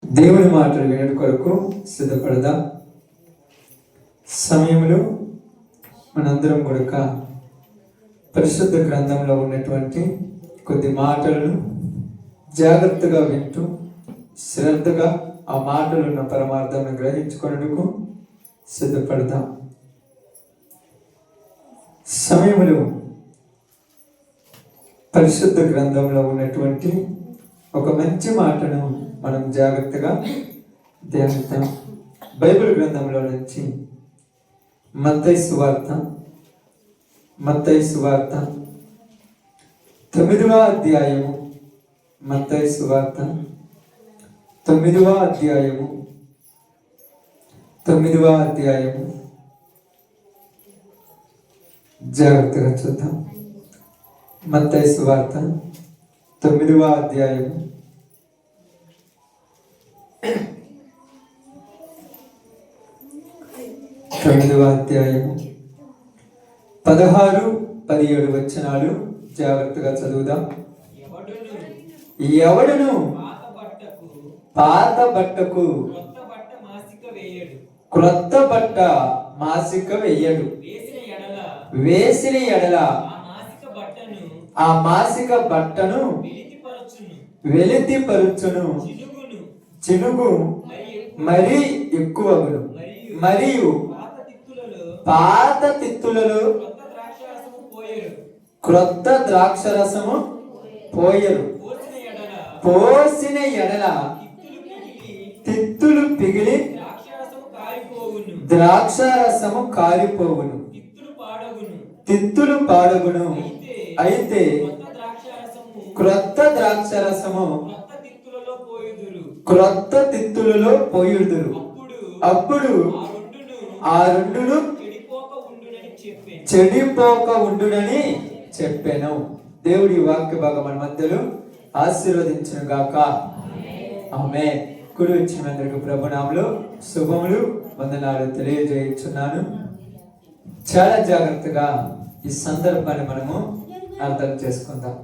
దేవుని మాటలు వినడం కొరకు సిద్ధపడదాం. సమయంలో మనందరం కూడా పరిశుద్ధ గ్రంథంలో ఉన్నటువంటి కొద్ది మాటలను జాగ్రత్తగా వింటూ శ్రద్ధగా ఆ మాటలు ఉన్న పరమార్థాన్ని గ్రహించుకొనుటకు సిద్ధపడదాం. సమయంలో పరిశుద్ధ గ్రంథంలో ఉన్నటువంటి ఒక మంచి మాటను మనం జాగ్రత్తగా ధ్యానిద్దాం. బైబిల్ గ్రంథంలో నుంచి మత్తయి సువార్త 9వ అధ్యాయము. మత్తయి సువార్త 9వ అధ్యాయము జాగ్రత్తగా చూద్దాం. మత్తయి సువార్త 9వ అధ్యాయము 16-17 వచనాలు జాగ్రత్తగా చదువుదాం. ఎవడును పాత బట్టకు క్రొత్త బట్ట మాసిక వేయడు, వేసిన ఎడల ఆ మాసిక బట్టను వెలితిపరచును, చినుగు మరి ఎక్కువగును, మరియు పాత తిత్తులలో క్రొత్త ద్రాక్షరసము పోయరు. పోసిన ఎడల తిత్తులు పిగిలి ద్రాక్షరసము కారిపోవును, తిత్తులు పాడగును. అయితే క్రొత్త ద్రాక్షరసము క్రొత్త తిత్తులలో పోయుదురు. అప్పుడు ఆ రెండును చెడిపోక ఉండునని చెప్పాను. దేవుడి వాక్య భాగం మన మధ్యలో ఆశీర్వదించును గాక. ఆమేన్. కుడి వచ్చిన అందరికీ ప్రభునామములో శుభములు, వందనాలు తెలియజేయుచున్నాను. చాలా జాగ్రత్తగా ఈ సందర్భాన్ని మనము అర్థం చేసుకుందాం.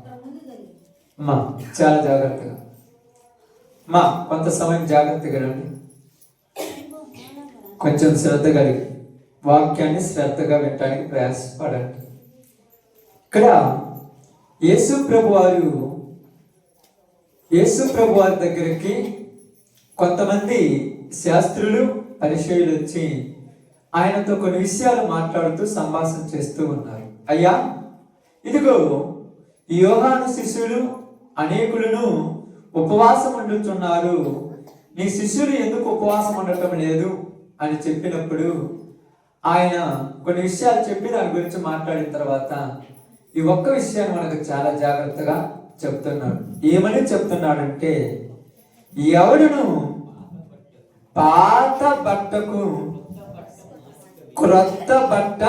చాలా జాగ్రత్తగా కొంత సమయం జాగ్రత్తగా రండి. కొంచెం శ్రద్ధ కలిగి వాక్యాన్ని శ్రద్ధగా వినడానికి ప్రయాసపడండి. ఇక్కడ యేసు ప్రభు వారి దగ్గరికి కొంతమంది శాస్త్రులు, పరిచయులు వచ్చి ఆయనతో కొన్ని విషయాలు మాట్లాడుతూ సంభాషణ చేస్తూ ఉన్నారు. అయ్యా, ఇదిగో ఈ యోహాను శిష్యులు అనేకులను ఉపవాసం ఉండుతున్నారు, నీ శిష్యులు ఎందుకు ఉపవాసం ఉండటం లేదు అని చెప్పినప్పుడు ఆయన కొన్ని విషయాలు చెప్పి దాని గురించి మాట్లాడిన తర్వాత ఈ ఒక్క విషయాన్ని మనకు చాలా జాగ్రత్తగా చెప్తున్నాడు. ఏమని చెప్తున్నాడంటే, ఎవడును పాత బట్టకు క్రొత్త బట్ట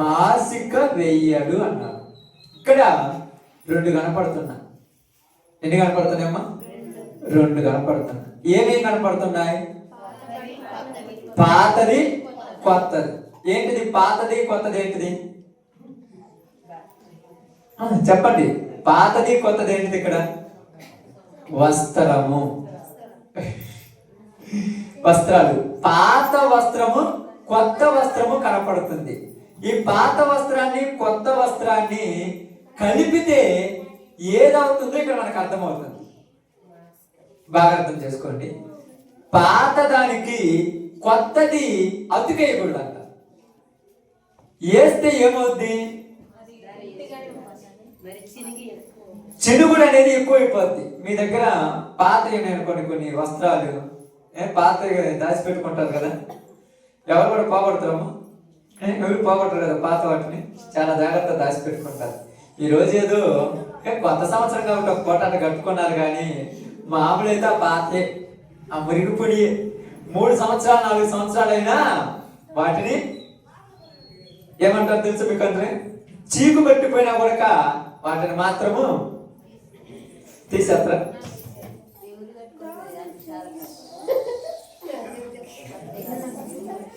మాసిక వేయడు అన్నాడు. ఇక్కడ 2 కనపడుతున్నాయి. ఎన్ని కనపడుతున్నాయమ్మా? 2 కనపడుతున్నాయి. ఏమేమి కనపడుతున్నాయి? పాతది, కొత్తది. ఏంటిది పాతది, కొత్తది? ఏంటిది చెప్పండి. పాతది, కొత్తది ఏంటిది? ఇక్కడ వస్త్రాలు. పాత వస్త్రము, కొత్త వస్త్రము కనపడుతుంది. ఈ పాత వస్త్రాన్ని, కొత్త వస్త్రాన్ని కలిపితే ఏదవుతుందో ఇక్కడ మనకు అర్థమవుతుంది. బాగా అర్థం చేసుకోండి. పాత దానికి కొత్తది అతుకేయకూడదు అంట. వేస్తే ఏమవుద్ది? చినుగుడు అనేది ఎక్కువైపోద్ది. మీ దగ్గర పాత కొన్ని వస్త్రాలు పాత దాచిపెట్టుకుంటారు కదా, ఎవరు కూడా పోగొడతారమ్మా? ఎవరు పోగొట్టరు కదా పాత వాటిని, చాలా జాగ్రత్త దాచిపెట్టుకుంటారు. ఈ రోజు ఏదో కొత్త సంవత్సరం కాబట్టి ఒక కోటాన్ని కట్టుకున్నారు, కానీ మామూలు అయితే ఆ పాతే, ఆ మురిగిపొడి 3 సంవత్సరాలు 4 సంవత్సరాలైనా వాటిని ఏమంటారు తెలుసు మీకు? అందరూ చీకు పట్టిపోయినా కూడా వాటిని మాత్రము తీసేస్తారు.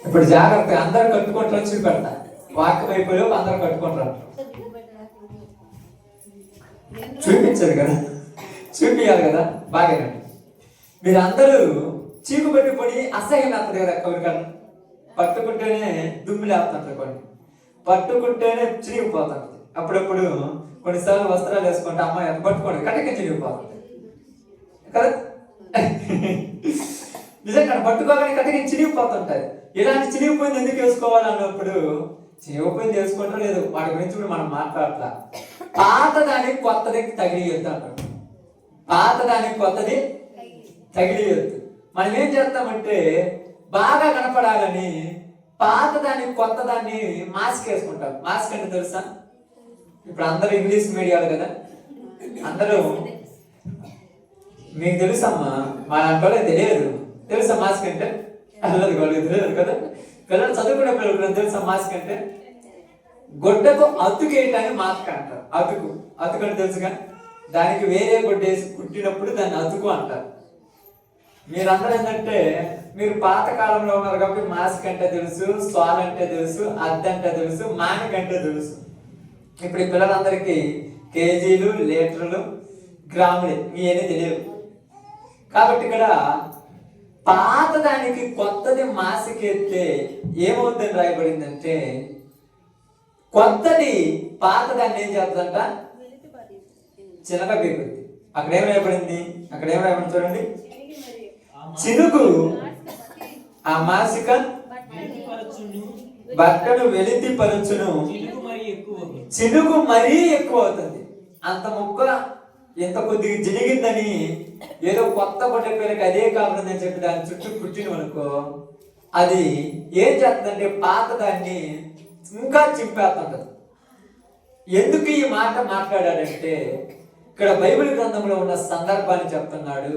ఇప్పుడు జాగ్రత్త, అందరు కట్టుకుంటారు, చూపెడతా వాక్యం అయిపోయి అందరు కట్టుకుంటారు. చూపించారు కదా, చూపించాలి కదా. బాగానండి. మీరందరూ చీకు పెట్టి పొడి అసహ్యం వేస్తుంది కదా ఎవరికన్నా. పట్టుకుంటేనే దుమ్ము లేపుతుంటారు, కొన్ని పట్టుకుంటేనే చిరిగిపోతుంటది. అప్పుడప్పుడు కొన్నిసార్లు వస్త్రాలు వేసుకుంటే అమ్మాయి ఎంత పట్టుకోండి కటకి చిరిగిపోతుంది కదా. నిజంగా పట్టుకోగానే కటకి చిరిగిపోతుంటాయి. ఇలాంటి చిరిగిపోయింది ఎందుకు వేసుకోవాలి అన్నప్పుడు చిరిగిపోయింది వేసుకుంటా లేదు, వాటి గురించి కూడా మనం మాట్లాడతా. పాత దానికి కొత్తది తగిలియొద్దు అంటాడు. పాత దానికి కొత్తది తగిలియొద్దు. మనం ఏం చేస్తామంటే బాగా కనపడాలని పాత దానికి కొత్త దాన్ని మాస్క్ వేసుకుంటాం. మాస్క్ అంటే తెలుసా? ఇప్పుడు అందరూ ఇంగ్లీష్ మీడియాలు కదా, అందరూ మీకు తెలుసమ్మా, మా అంటే తెలియదు. తెలుసా మాస్క్ అంటే? అల్లది వాళ్ళకి తెలియదు కదా. పిల్లలు చదువుకునే పిల్లలు తెలుసా మాస్క్ అంటే? గొడ్డకు అతుకేయటాన్ని మాస్క్ అంటారు. అతుకు అంటే తెలుసుగా, దానికి వేరే గుడ్డ వేసి కుట్టినప్పుడు దాన్ని అతుకు అంటారు. మీరందరూ ఏంటంటే మీరు పాత కాలంలో ఉన్నారు కాబట్టి మాస్క్ అంటే తెలుసు, స్వాల్ అంటే తెలుసు, అద్దె అంటే తెలుసు, మానిక్ అంటే తెలుసు. ఇప్పుడు ఈ పిల్లలందరికీ కేజీలు, లీటర్లు, గ్రాములు ఇవన్నీ తెలియదు. కాబట్టి ఇక్కడ పాత దానికి కొత్తది మాసికెత్తే ఏమవుతుందని రాయబడిందంటే, కొత్తది పాత దాన్ని ఏం చేస్తుందంట? చిలక బీగుద్ది. అక్కడ ఏం రాయబడింది? చూడండి, చినుకు ఆ మాసిక బట్టను వెలితి పరచును, చినుకు మరీ ఎక్కువ అవుతుంది. అంత ముక్క ఎంత కొద్దిగా జినిగిందని ఏదో కొత్త బట్ట పేరుకి అదే కాకుండా చెప్పి దాని చుట్టూ కుట్టిన అనుకో, అది ఏం చేస్తుందంటే పాత దాన్ని ఇంకా చింపేస్తుంటది. ఎందుకు ఈ మాట మాట్లాడాడంటే ఇక్కడ బైబిల్ గ్రంథంలో ఉన్న సందర్భాన్ని చెప్తున్నాడు.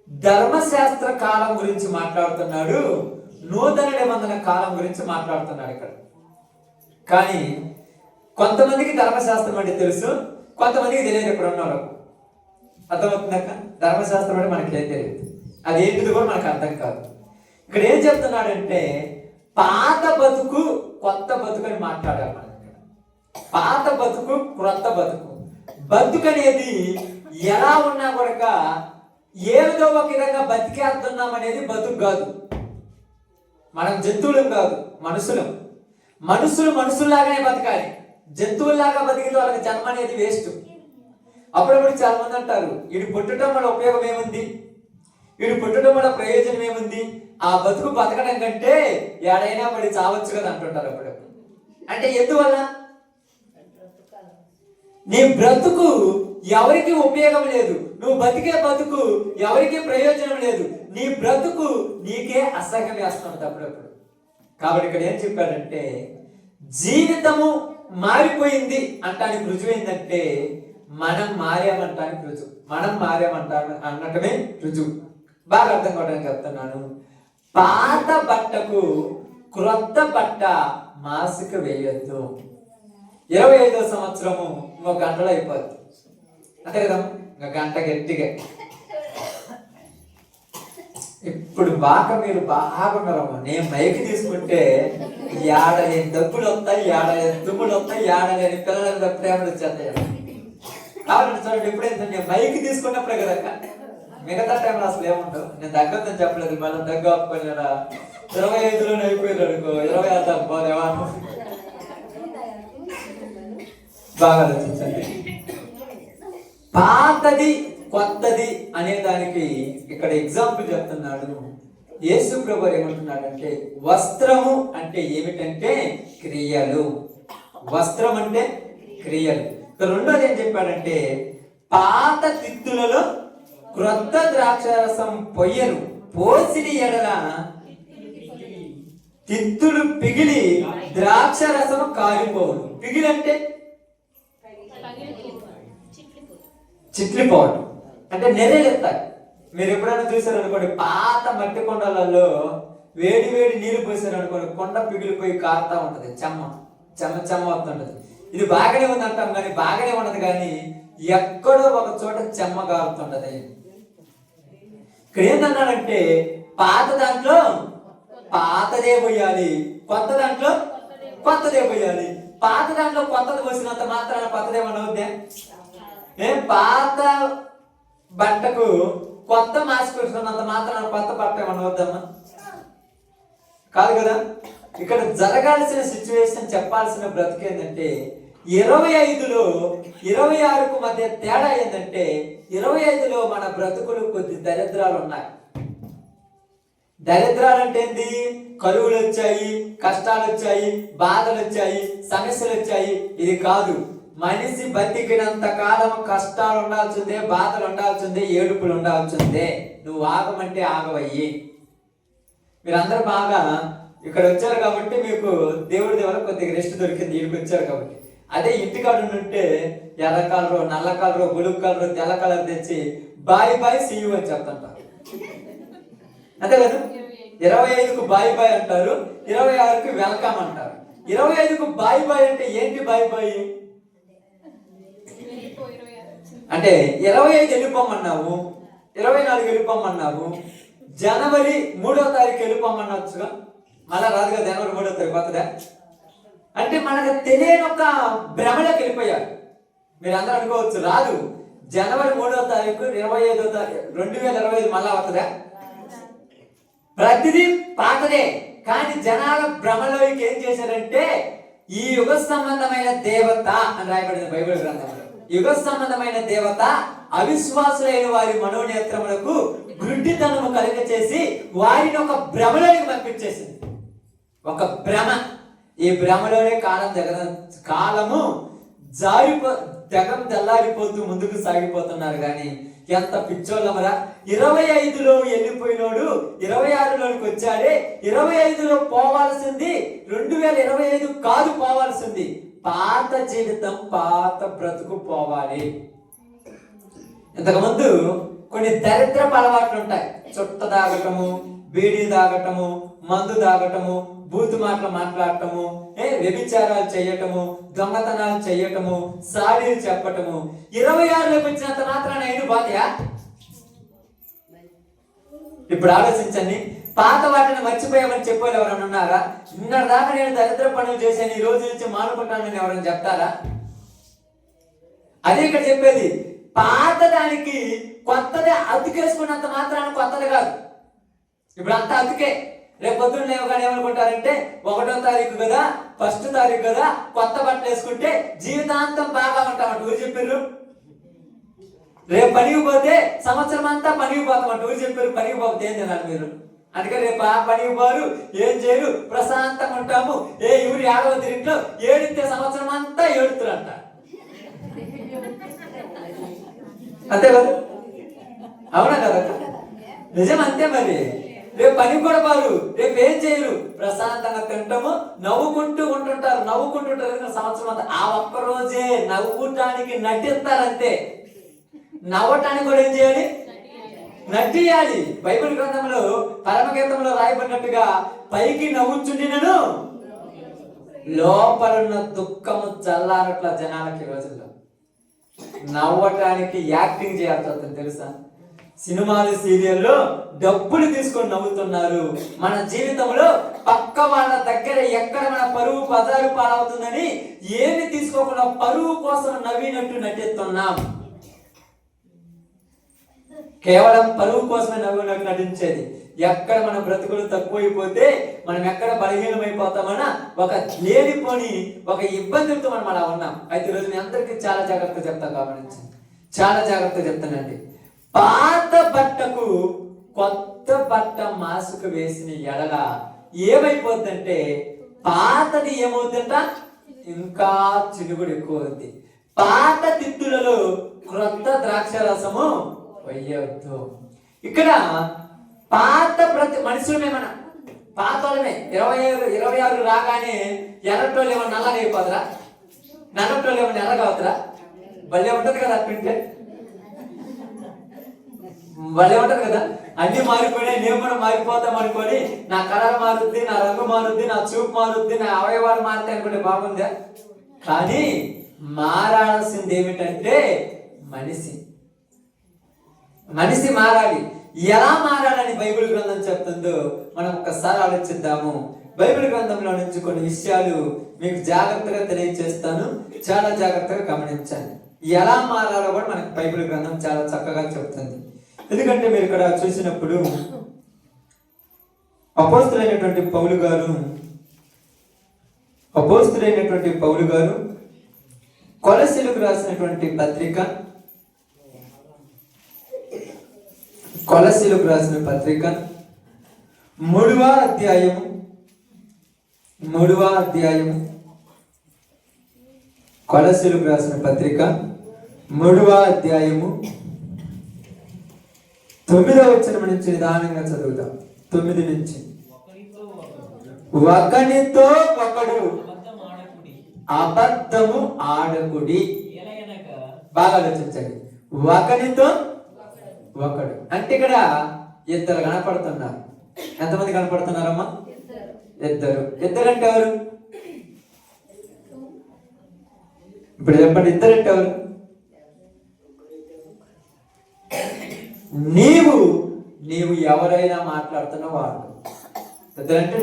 ధర్మశాస్త్ర కాలం గురించి మాట్లాడుతున్నాడు, నూతన నిబంధన కాలం గురించి మాట్లాడుతున్నాడు ఇక్కడ. కానీ కొంతమందికి ధర్మశాస్త్రం అంటే తెలుసు, కొంతమందికి తెలియదు. ఇక్కడ ఉన్న వాళ్ళకు అర్థమవుతుందక్క. ధర్మశాస్త్రం అంటే మనకి ఏం తెలియదు, అది ఏంటిది కూడా మనకు అర్థం కాదు. ఇక్కడ ఏం చెప్తున్నాడంటే పాత బతుకు కొత్త బతుకు అని మాట్లాడాలి మనం ఇక్కడ. పాత బతుకు క్రొత్త బతుకు. బతుకు అనేది ఎలా ఉన్నా కూడా ఏదో ఒక విధంగా బతికేస్తున్నాం అనేది బతుకు కాదు. మనం జంతువులం కాదు, మనుషులం. మనుషుల్లాగానే బతకాలి. జంతువుల్లాగా బతికితే వాళ్ళకి జన్మ అనేది వేస్ట్. అప్పుడప్పుడు చాలా మంది అంటారు, వీడు పుట్టడం వల్ల ఉపయోగం ఏముంది, వీడు పుట్టడం వల్ల ప్రయోజనం ఏముంది, ఆ బతుకు బతకడం కంటే ఏడైనా పడి చావచ్చు కదా అంటుంటారు అప్పుడప్పుడు. అంటే ఎందువల్ల? నీ బ్రతుకు ఎవరికి ఉపయోగం లేదు, నువ్వు బతికే బతుకు ఎవరికి ప్రయోజనం లేదు, నీ బ్రతుకు నీకే అసహ్యం వేస్తుంది అప్పుడప్పుడు. కాబట్టి ఇక్కడ ఏం చెప్పాడంటే జీవితము మారిపోయింది అంటానికి రుజువు ఏంటంటే మనం మారామంటానికి రుజువు. మనం మారామంటాను అన్నటమే రుజువు. బాగా అర్థం కావడానికి చెప్తున్నాను. పాత బట్టకు క్రొత్త బట్ట మాసిక వేయొద్దు. 25వ సంవత్సరము ఇంకో గంటలో అయిపోద్ది అంతే కదా, ఇంకా గంట గట్టిగా. ఇప్పుడు మీరు బాగున్నారమ్మా. నేను మైకి తీసుకుంటే ఏడలేని డబ్బులు వస్తాయి, ఏడలేని దుమ్ములు వస్తాయి, ఏడలేని పిల్లల ప్రేమలు వచ్చేస్తాయి. కాబట్టి చూడండి, ఎప్పుడైతే నేను మైకి తీసుకున్నప్పుడే కదా, మిగతా టైంలో అసలు ఏముండవు. నేను తగ్గొద్దని చెప్పలేదు, మళ్ళీ దగ్గ ఆపుకోలేరా. 25లోనే అయిపోయారు అనుకో, 26 పోదేవా. బాగా ఆలోచించండి. పాతది కొత్తది అనే దానికి ఇక్కడ ఎగ్జాంపుల్ చెప్తున్నాడు. యేసు ప్రభువు ఏమంటున్నాడంటే వస్త్రము అంటే ఏమిటంటే క్రియలు. వస్త్రం అంటే క్రియలు. రెండోది ఏం చెప్పాడంటే పాత తిత్తులలో క్రొత్త ద్రాక్షరసం పొయ్యను, పోసిని ఎడల తిత్తులు పిగిలి ద్రాక్షరసం కాలిపోవును. పిగిలి అంటే చిట్లిపోవడం, అంటే నెర్రెలెత్తాయి. మీరు ఎప్పుడైనా చూసారు అనుకోండి, పాత మట్టి కొండలలో వేడి నీళ్లు పోసారు అనుకోండి, కొండ పిగిలిపోయి కారుతా ఉంటది, చెమ్మ వస్తుంటది. ఇది బాగానే ఉంది అంటాం కానీ బాగానే ఉండదు, కానీ ఎక్కడో ఒక చోట చెమ్మ కారుతుంటది. ఇక్కడ ఏంటన్నాడంటే పాత దాంట్లో పాతదే పోయాలి, కొత్త దాంట్లో కొత్తదే పోయాలి. పాత దాంట్లో కొత్తది పోసినంత మాత్రాన కొత్తదేమన్నా అవుద్దే? పాత బట్టకు కొత్త మాస్క్ వేసుకున్నంత మాత్రం కొత్త బట్ట ఏమన్నా వద్దమ్మా? కాదు కదా. ఇక్కడ జరగాల్సిన సిచ్యువేషన్, చెప్పాల్సిన బ్రతుకు ఏంటంటే 25లో 26కు మధ్య తేడా ఏంటంటే 25లో మన బ్రతుకులు కొద్ది దరిద్రాలు ఉన్నాయి. దరిద్రాలు అంటే ఏంది? కరువులు వచ్చాయి, కష్టాలు వచ్చాయి, బాధలు వచ్చాయి, సమస్యలు వచ్చాయి. ఇది కాదు. మనిషి బతికినంత కాలం కష్టాలు ఉండాల్సిందే, బాధలు ఉండాల్సిందే, ఏడుపులు ఉండాల్సిందే. నువ్వు ఆగమంటే ఆగవయ్యి. మీరందరూ బాగా ఇక్కడ వచ్చారు కాబట్టి మీకు దేవుడి దేవుడు కొద్దిగా రెస్ట్ దొరికింది. ఇక్కడికి వచ్చారు కాబట్టి. అదే ఇంటికాడ ఉంటే ఎర్ర కలరు, నల్ల కలరు, బులుగు కలరు, తెల్ల కలర్ తెచ్చి బాయ్ బాయ్ సీయు అని చెప్తుంటారు. అంతే కదా. 25కు బాయ్ బాయ్ అంటారు, 26కు వెల్కమ్ అంటారు. 25కు బాయ్ బాయ్ అంటే ఏంటి? బాయ్ బాయ్ అంటే 25 వెళ్ళిపోమన్నావు, 24 వెళ్ళిపోమన్నావు, జనవరి 3వ తారీఖు వెళ్ళిపోమన్నచ్చుగా. మళ్ళా రాదు కదా జనవరి 3వ తారీఖు కొత్తదా అంటే మనకు తెలియని ఒక భ్రమలోకి వెళ్ళిపోయారు. మీరు అందరూ అనుకోవచ్చు రాదు, జనవరి 3వ తారీఖు 2025 మళ్ళా వస్తుందా? ప్రతిదీ పాతదే. కానీ జనాల భ్రమలోకి ఏం చేశారంటే ఈ యుగ సంబంధమైన దేవత అని రాయబడింది బైబిల్ గ్రంథంలో. యుగ సంబంధమైన దేవత అవిశ్వాసులైన వారి మనోనేత్రములకు గుడ్డితనము కలిగ చేసి వారిని ఒక భ్రమలోకి పంపించేసింది. ఒక భ్రమ. ఈ భ్రమలోనే కాలము జగం తెల్లారిపోతూ ముందుకు సాగిపోతున్నారు. కానీ ఎంత పిచ్చోళ్ళమరా. 25లో వెళ్ళిపోయినోడు 26లోకి వచ్చాడే. 25లో పోవాల్సింది 2025 కాదు పోవాల్సింది. పాత జీవితం, పాత బ్రతుకు పోవాలి. ఇంతకుముందు కొన్ని దరిద్రపు అలవాట్లు ఉంటాయి. చుట్ట తాగటము, బీడీ తాగటము, మందు తాగటము, బూతు మాటలు మాట్లాడటము, వ్యభిచారాలు చేయటము, దొంగతనాలు చేయటము, సాడీలు చెప్పటము. 26లోకి వచ్చినంత మాత్రాన అయిన బాధ్యా? ఇప్పుడు ఆలోచించండి. పాత వాటిని మర్చిపోయామని చెప్పేది ఎవరైనా ఉన్నారా? నిన్నటి దాకా నేను దరిద్ర పనులు చేశాను, ఈ రోజు నుంచి మానుకుంటానని ఎవరైనా చెప్తారా? అదే ఇక్కడ చెప్పేది. పాత దానికి కొత్తదే అతుకేసుకున్నంత మాత్రాన కొత్తది కాదు. ఇప్పుడు అంతా అతుకే. రేపు పొద్దున్న లేవగానే ఏమనుకుంటారంటే 1వ తారీఖు కదా, 1st తారీఖు కదా, కొత్త బట్టలు వేసుకుంటే జీవితాంతం బాగా ఉంటామంట. ఊరు చెప్పారు. రేపు పనికి పోతే సంవత్సరం అంతా పనికి పోతామంట. ఊరు చెప్పారు. పనికి పోతే ఏం తినాలి మీరు? అందుకే రేపు ఆ పనికి పోరు, ఏం చేయరు, ప్రశాంతంగా ఉంటాము. ఊరి 6వ తిరిగిలో ఏడితే సంవత్సరం అంతా ఏడుతురంట. అంతే కదా? అవునా కదా? నిజం అంతే. మరి రేపు పని కూడా పారు, రేపు ఏం చేయరు, ప్రశాంతంగా తింటాము, నవ్వుకుంటూ ఉంటుంటారు సంవత్సరం అంతా. ఆ ఒక్కరోజే నవ్వుటానికి నటిస్తారంతే. నవ్వటానికి కూడా ఏం చేయాలి? నటియాలి. బైబిల్ గ్రంథంలో పరమగీతంలో రాయబడినట్టుగా పైకి నవ్వుచుండినను లోపలున్న దుఃఖము చల్లారట్ల జనాలకి ఈ రోజుల్లో. నవ్వటానికి యాక్టింగ్ చేయాల్సి వస్తుంది తెలుసా? సినిమాలు, సీరియల్లో డబ్బులు తీసుకొని నవ్వుతున్నారు. మన జీవితంలో పక్క వాళ్ళ దగ్గర ఎక్కడ మన పరువు పదారు పాలవుతుందని ఏమి తీసుకోకుండా పరువు కోసం నవ్వినట్టు నటిస్తున్నాం. కేవలం పరువు కోసమే నవ్వినట్టు నటించేది. ఎక్కడ మన బ్రతుకులు తక్కువైపోతే మనం ఎక్కడ బలహీనమైపోతామన్న ఒక లేనిపోని ఒక ఇబ్బందులతో మనం అలా ఉన్నాం. అయితే ఈరోజు నేను అందరికీ చాలా జాగ్రత్తగా చెప్తాను. గమనించి చాలా జాగ్రత్తగా చెప్తానండి. పాత బట్టకు కొత్త బట్ట మాసుకు వేసిన ఎడల ఏమైపోద్దంటే పాతది ఏమవుతుందంట? ఇంకా చినుగుడు ఎక్కువ అవుద్ది. పాత తిత్తులలో క్రొత్త ద్రాక్ష రసము వయ్యొద్దు. ఇక్కడ పాత ప్రతి మనుషులమే, మన పాత వాళ్ళమే. 26 రాగానే ఎర్రటోళ్ళు ఏమన్నా నల్లగా అయిపోదురా? నల్లటోళ్ళు ఏమన్నా ఎర్రగా అవుతురా? భలే ఉంటుంది కదా. అట్టుంటే భలే ఉంటుంది కదా. అన్ని మారిపోయినాయి, నేను కూడా మారిపోతాం అనుకోని నా కలర్ మారుద్ది, నా రంగు మారుద్ది, నా చూపు మారుద్ది, నా అవయవాలు మారుతాయి అనుకుంటే బాగుందా? కానీ మారాల్సింది ఏమిటంటే మనిషి మారాలి. ఎలా మారాలని బైబిల్ గ్రంథం చెప్తుందో మనం ఒక్కసారి ఆలోచిద్దాము. బైబిల్ గ్రంథంలో నుంచి కొన్ని విషయాలు మీకు జాగ్రత్తగా తెలియజేస్తాను. చాలా జాగ్రత్తగా గమనించండి. ఎలా మారాలో కూడా మనకు బైబిల్ గ్రంథం చాలా చక్కగా చెప్తుంది. ఎందుకంటే మీరు ఇక్కడ చూసినప్పుడు అపోస్తులైనటువంటి పౌలు గారు కొలస్సీలకు రాసినటువంటి పత్రిక 3వ అధ్యాయము కొలస్సీలకు రాసిన పత్రిక 3వ అధ్యాయము 9వ వచనం నుంచి నిదానంగా చదువుతాం. 9 నుంచి. ఒకనితో ఒకడు అబద్ధము ఆడకుడి. బాగా ఆలోచించండి. ఒకనితో ఒకడు అంటే ఇక్కడ ఇద్దరు కనపడుతున్నారు. ఎంతమంది కనపడుతున్నారమ్మా? ఇద్దరు అంటే ఎవరు? ఇప్పుడు చెప్పండి, ఇద్దరు అంటే ఎవరు? నీవు ఎవరైనా మాట్లాడుతున్న వాడు. ఇద్దరంటే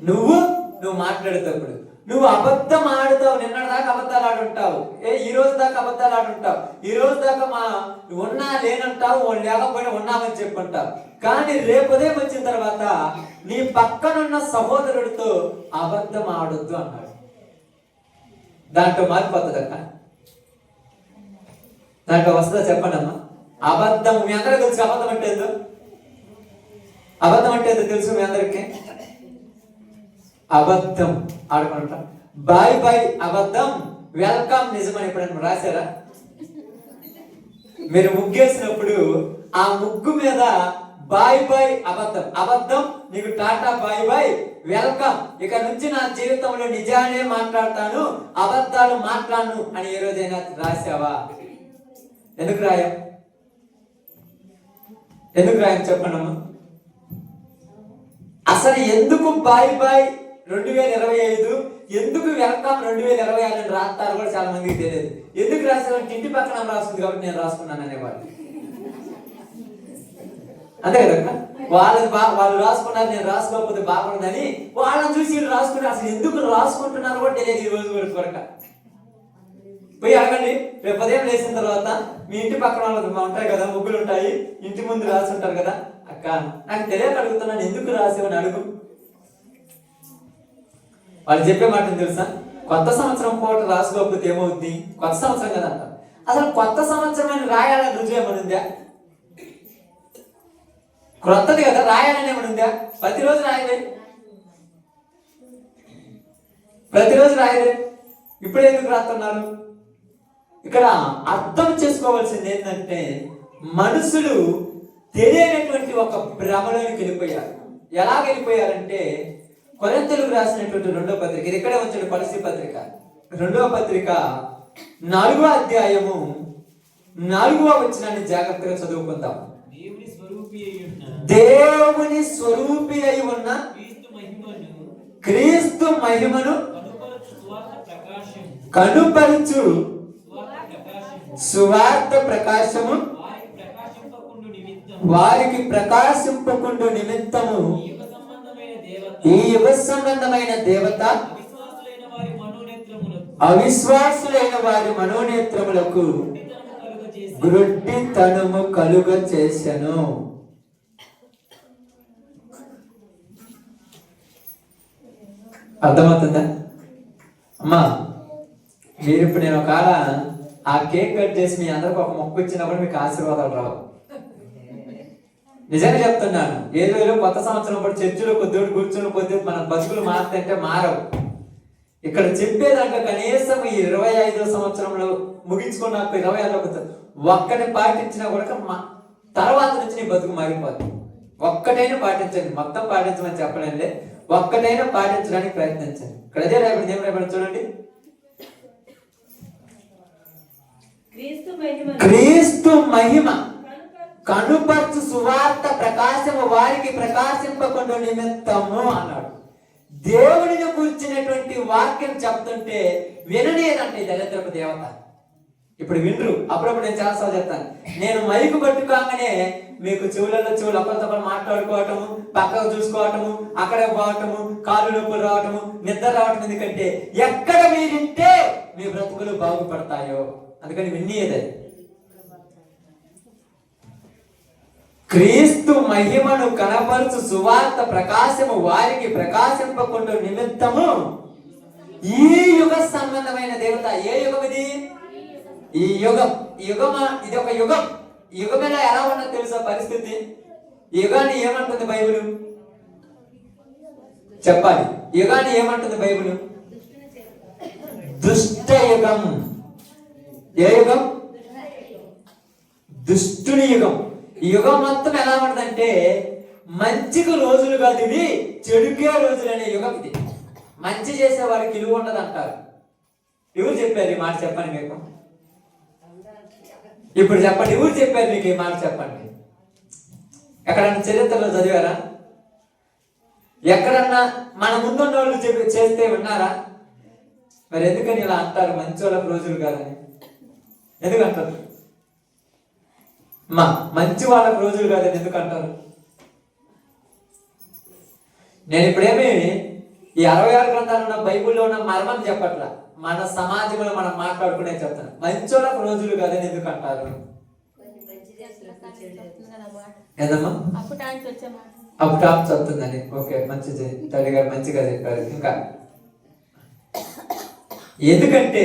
నువ్వు మాట్లాడేటప్పుడు నువ్వు అబద్ధం ఆడుతావు. నిన్నటి దాకా అబద్ధాలు ఆడుంటావు. ఈ రోజు దాకా అబద్ధాలు ఆడుంటావు. ఈ రోజు దాకా ఉన్నా లేనంటావు, లేకపోయినా ఉన్నామని చెప్పుంటావు. కానీ రేపు ఉదయం వచ్చిన తర్వాత నీ పక్కనున్న సహోదరుడితో అబద్ధం ఆడొద్దు అన్నాడు. దాంట్లో మారిపోతుంది అక్క. దాంట్లో వస్తుందా చెప్పండి అమ్మా. అబద్ధం మీ అందరికీ తెలుసు. అబద్ధం అంటే ఏదో తెలుసు మీ అందరికి. అబద్ధం ఆడుకుంటా. బాయ్ అబద్ధం, వెల్కమ్ నిజమని ఎప్పుడైనా రాశారా? మీరు ముగ్గేసినప్పుడు ఆ ముగ్గు మీద బాయ్ అబద్ధం నీకు టాటా బాయ్ వెల్కమ్, ఇక నుంచి నా జీవితంలో నిజానే మాట్లాడతాను, అబద్ధాలు మాట్లాడను అని ఏ రోజైనా రాసావా? ఎందుకు రాయం చెప్పండి అమ్మా. అసలు ఎందుకు బాయ్ 2025, ఎందుకు వెల్కమ్ 2026 అని రాస్తారు కూడా చాలా మందికి తెలియదు. ఎందుకు రాసేవాళ్ళు ఇంటి పక్కన రాస్తుంది కాబట్టి నేను రాసుకున్నాను అనేవాళ్ళు. అంతే కదా. వాళ్ళు రాసుకున్నారు, నేను రాసుకోకపోతే బాగుండదని వాళ్ళని చూసి రాసుకుని అసలు ఎందుకు రాసుకుంటున్నారు కూడా తెలియదు ఈ రోజు వరకు. పోయి అడగండి. రేపు ఉదయం లేచిన తర్వాత మీ ఇంటి పక్కన వాళ్ళు ఉంటాయి కదా, ముగ్గులు ఉంటాయి, ఇంటి ముందు రాసి ఉంటారు కదా. అక్క నాకు తెలియక అడుగుతున్నాను, ఎందుకు రాసేవని అడుగు. వాళ్ళు చెప్పే మాటను తెలుసా? కొత్త సంవత్సరం పూట రాసుకోకపోతే ఏమవుద్ది? కొత్త సంవత్సరం కదా అంటారు. అసలు కొత్త సంవత్సరం అని రాయాలని రుజువు ఏమని ఉందా? క్రొత్తది కదా, రాయాలని ఏమని ఉందా? ప్రతిరోజు రాయలే. ఇప్పుడు ఎందుకు రాస్తున్నారు? ఇక్కడ అర్థం చేసుకోవాల్సింది ఏంటంటే మనుషులు తెలియనటువంటి ఒక భ్రమలోనికి వెళ్ళిపోయారు. ఎలా వెళ్ళిపోయారంటే కొరింథీయులకు రాసినటువంటి 2వ పత్రిక, ఇది ఇక్కడే ఉంచండి, కొలస్సీ పత్రిక 2వ పత్రిక 4వ అధ్యాయము 4వ వచనాన్ని జాగ్రత్తగా చదువుకుందాం. దేవుని స్వరూపి అయి ఉన్న క్రీస్తు మహిమను కనుపరుచు సువార్త ప్రకాశము వారికి ప్రకాశింపకుండు నిమిత్తము ఈ యుగ సంబంధమైన దేవత అవిశ్వాసులైన వారి మనోనేత్రములకు గ్రుడ్డితనము కలుగ చేసెను. అర్థమవుతుందా అమ్మా? మీరు ఇప్పుడు నేను ఒకవేళ ఆ కేక్ కట్ చేసి మీ అందరికి ఒక మొక్క ఇచ్చినప్పుడు మీకు ఆశీర్వాదాలు రావు. నిజంగా చెప్తున్నాను. ఏదో కొత్త సంవత్సరం పాటు చర్చిలో కొద్దిగా కూర్చొని పోతే మన బతుకులు మారుతుంటే మారవు. ఇక్కడ చెప్పేదాకా కనీసం ఈ 25వ సంవత్సరంలో ముగించుకున్నాక 26 ఒక్కటి పాటించినా కూడా తర్వాత నుంచి నీ బతుకు మారిపోతుంది. ఒక్కటైనా పాటించండి. మొత్తం పాటించమని చెప్పలేండి, ఒక్కటైనా పాటించడానికి ప్రయత్నించండి. ఇక్కడ అదే రేపటి ఏం రేపటి చూడండి. క్రీస్తు మహిమ కనుపర్చు సువార్త ప్రకాశము వారికి ప్రకాశింపకుండా నిమిత్తము అన్నాడు. దేవుడిని కూర్చున్నటువంటి వాక్యం చెప్తుంటే వినలేదంటే దరిద్రపు దేవత. ఇప్పుడు వినరు. అప్పుడప్పుడు నేను చాలాసార్లు చెప్తాను, నేను మైకు పట్టుకోగానే మీకు చెవులలో చెవులు ఒకరితో మాట్లాడుకోవటము, పక్కకు చూసుకోవటము, అక్కడే పోవటము, కాళ్ళు నొప్పులు రావటము, నిద్ర రావటం. ఎందుకంటే ఎక్కడ మీరింటే మీ బ్రతుకులు బాగుపడతాయో అందుకని వినేది. క్రీస్తు మహిమను కనపరుచు సువార్త ప్రకాశము వారికి ప్రకాశింపకుండా నిమిత్తము ఈ యుగ సంబంధమైన దేవత. ఏ యుగం ఇది? ఈ యుగం. ఇది ఒక యుగం. ఈ యుగంలో ఎలా ఉన్నది తెలుసా పరిస్థితి? ఈ యుగాన్ని ఏమంటుంది బైబిల్? చెప్పాలి. యుగాన్ని ఏమంటుంది బైబిల్? దుష్ట యుగం. ఏ యుగం? దుష్టుని యుగం. ఈ యుగం మొత్తం ఎలా ఉంటుందంటే మంచికి రోజులు కాదు ఇవి, చెడుకే రోజులు అనే యుగం ఇది. మంచి చేసే వారికి విలువ ఉండదు అంటారు. ఎవరు చెప్పారు ఈ మాట? చెప్పండి మీకు. ఇప్పుడు చెప్పండి, ఎవరు చెప్పారు మీకు ఈ మాట? చెప్పండి. ఎక్కడన్నా చరిత్రలో చదివారా? ఎక్కడన్నా మన ముందున్న వాళ్ళు చేస్తే విన్నారా? మరి ఎందుకని ఇలా అంటారు మంచి వాళ్ళకి రోజులు కాదని? ఎందుకంటారు? మంచి వాళ్ళకి రోజులు కాదని ఎందుకు అంటారు? నేను ఇప్పుడేమి ఈ 66 గ్రంథాలు ఉన్న బైబిల్లో ఉన్న మర్మం చెప్పట్లా, మన సమాజంలో మనం మాట్లాడుకునే చెప్తాను. మంచి వాళ్ళకి రోజులు కాదని ఎందుకు అంటారు? ఏదమ్మా అప్పుడు టాప్ చెప్తుందని. ఓకే, మంచిది తల్లి గారు, మంచిగా చెప్పారు. ఇంకా ఎందుకంటే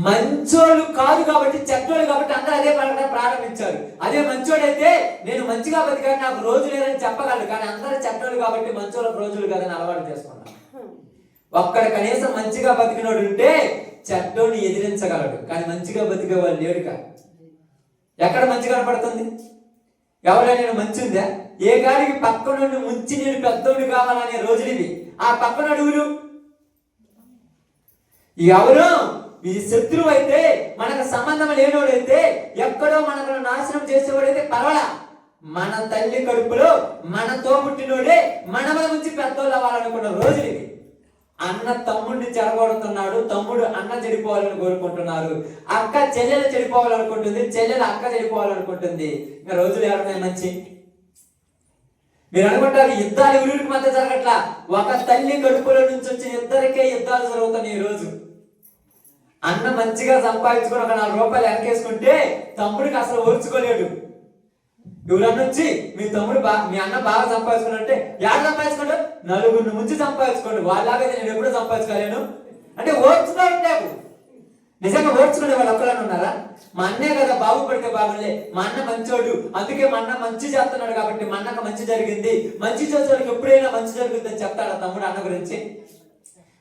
మంచోళ్ళు కాదు కాబట్టి, చెడ్డోళ్ళు కాబట్టి అందరూ అదే పలకడం ప్రారంభించారు. అదే మంచోడైతే నేను మంచిగా బతికాను, నాకు రోజు లేదని చెప్పగలరు. కానీ అందరూ చెడ్డోళ్ళు కాబట్టి మంచోళ్ళకి రోజులు కాదని అలవాటు చేసుకున్నాను. ఒక్కడ కనీసం మంచిగా బతికినోడు ఉంటే చెడ్డోడిని ఎదిరించగలడు, కానీ మంచిగా బతికే వాళ్ళు లేడుగా. ఎక్కడ మంచి కనపడుతుంది? ఎవరైనా నేను మంచి ఉందా? ఏ గాడికి పక్కనుండి ముంచి నేను పెద్దోడు కావాలనే రోజులు ఇవి. ఆ పక్కన అడుగులు ఎవరు ఈ శత్రువు అయితే, మనకు సంబంధం లేనోడైతే, ఎక్కడో మనకు నాశనం చేసేవాడైతే పర్వాలా. మన తల్లి కడుపులో మనతో పుట్టినోడే మన నుంచి పెద్దోళ్ళు అవ్వాలనుకున్న రోజులు ఇవి. అన్న తమ్ముడిని చెడగొడుతున్నాడు, తమ్ముడు అన్న చెడిపోవాలని కోరుకుంటున్నారు, అక్క చెల్లెలు చెడిపోవాలనుకుంటుంది, చెల్లెలు అక్క చెడిపోవాలనుకుంటుంది. ఇంకా రోజులు ఎవరైనా మంచి? మీరు అనుకుంటారు యుద్ధాలు ఊరికి మధ్య జరగట్లా, ఒక తల్లి కడుపులో నుంచి వచ్చిన ఇద్దరికే యుద్ధాలు జరుగుతున్నాయి ఈ రోజు. అన్న మంచిగా సంపాదించుకొని ఒక 4 రూపాయలు వెనకేసుకుంటే తమ్ముడికి అసలు ఓర్చుకోలేడు. ఎవరన్నా వచ్చి మీ తమ్ముడు మీ అన్న బాగా సంపాదించుకుని అంటే, యాడ సంపాదించుకోండి, 4 ముంచి సంపాదించుకోండి, వాళ్ళలాగైతే నేను ఎప్పుడూ సంపాదించుకోలేను అంటే ఓర్చుకోవట్లేదు. నిజంగా ఓర్చుకునే వాళ్ళు ఒక్కరైనా ఉన్నారా? మా అన్నే కదా బాగుపడితే బాగుండే, మా అన్న మంచోడు, అందుకే మా అన్న మంచి చేస్తున్నాడు కాబట్టి మా అన్నకు మంచి జరిగింది, మంచి చేసేవాడికి ఎప్పుడైనా మంచి జరుగుతుందని చెప్తాడా తమ్ముడు అన్న గురించి?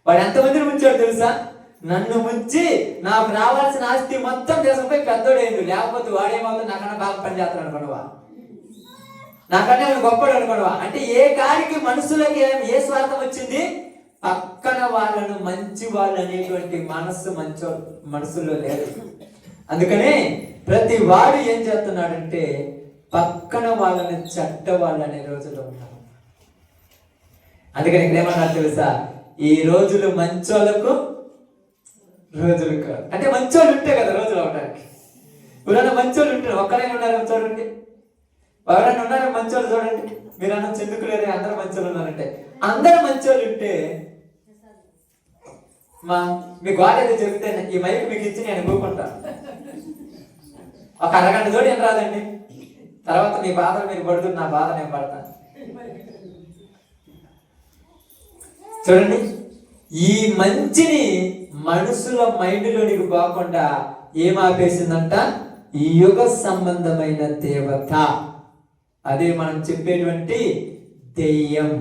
వాడు ఎంతమందిని ముంచాడు తెలుసా? నన్ను ముంచి నాకు రావాల్సిన ఆస్తి మొత్తం దేశంపై పెద్దోడైంది, లేకపోతే వాడేమవుతుంది నాకన్నా బాగా పని చేస్తాడు అనుకోవా, నాకన్నా గొప్పడు అనుకోవా. అంటే ఏ గాడికి మనసులోకి ఏ స్వార్థం వచ్చింది? పక్కన వాళ్ళను మంచి వాళ్ళు అనేటువంటి మనసులో లేదు. అందుకనే ప్రతి వాడు ఏం చేస్తున్నాడంటే పక్కన వాళ్ళని చెడ్డ వాళ్ళు అనే రోజుల్లో ఉన్నారు. అందుకని ఇక్కడ ఏమన్నారు తెలుసా? ఈ రోజులు మంచోళ్ళకు రోజులు కాదు. అంటే మంచోళ్ళు ఉంటే కదా రోజులు అవడానికి. ఎవరైనా మంచోళ్ళు ఉంటారు, ఒక్కరైనా ఉన్నారా చూడండి, ఎవరైనా ఉన్నారా మంచోళ్ళు చూడండి. మీరు అన్న చెందుకు లేరు, అందరూ మంచోళ్ళు ఉన్నారంటే, అందరూ మంచోళ్ళు ఉంటే మీ గోడ ఏదో చెప్తే ఈ మైక్ మీకు ఇచ్చి నేను ఊరుకుంటా. ఒక అరగంట తోటి ఏం రాదండి, తర్వాత మీ బాధలు మీరు పడుతుంది, నా బాధ నేను పడతాను. చూడండి, ఈ మంచిని మనుషుల మైండ్లోనికి పోకుండా ఏం ఆపేసిందంట? ఈ యుగ సంబంధమైన దేవత, అదే మనం చెప్పేటువంటి దెయ్యం.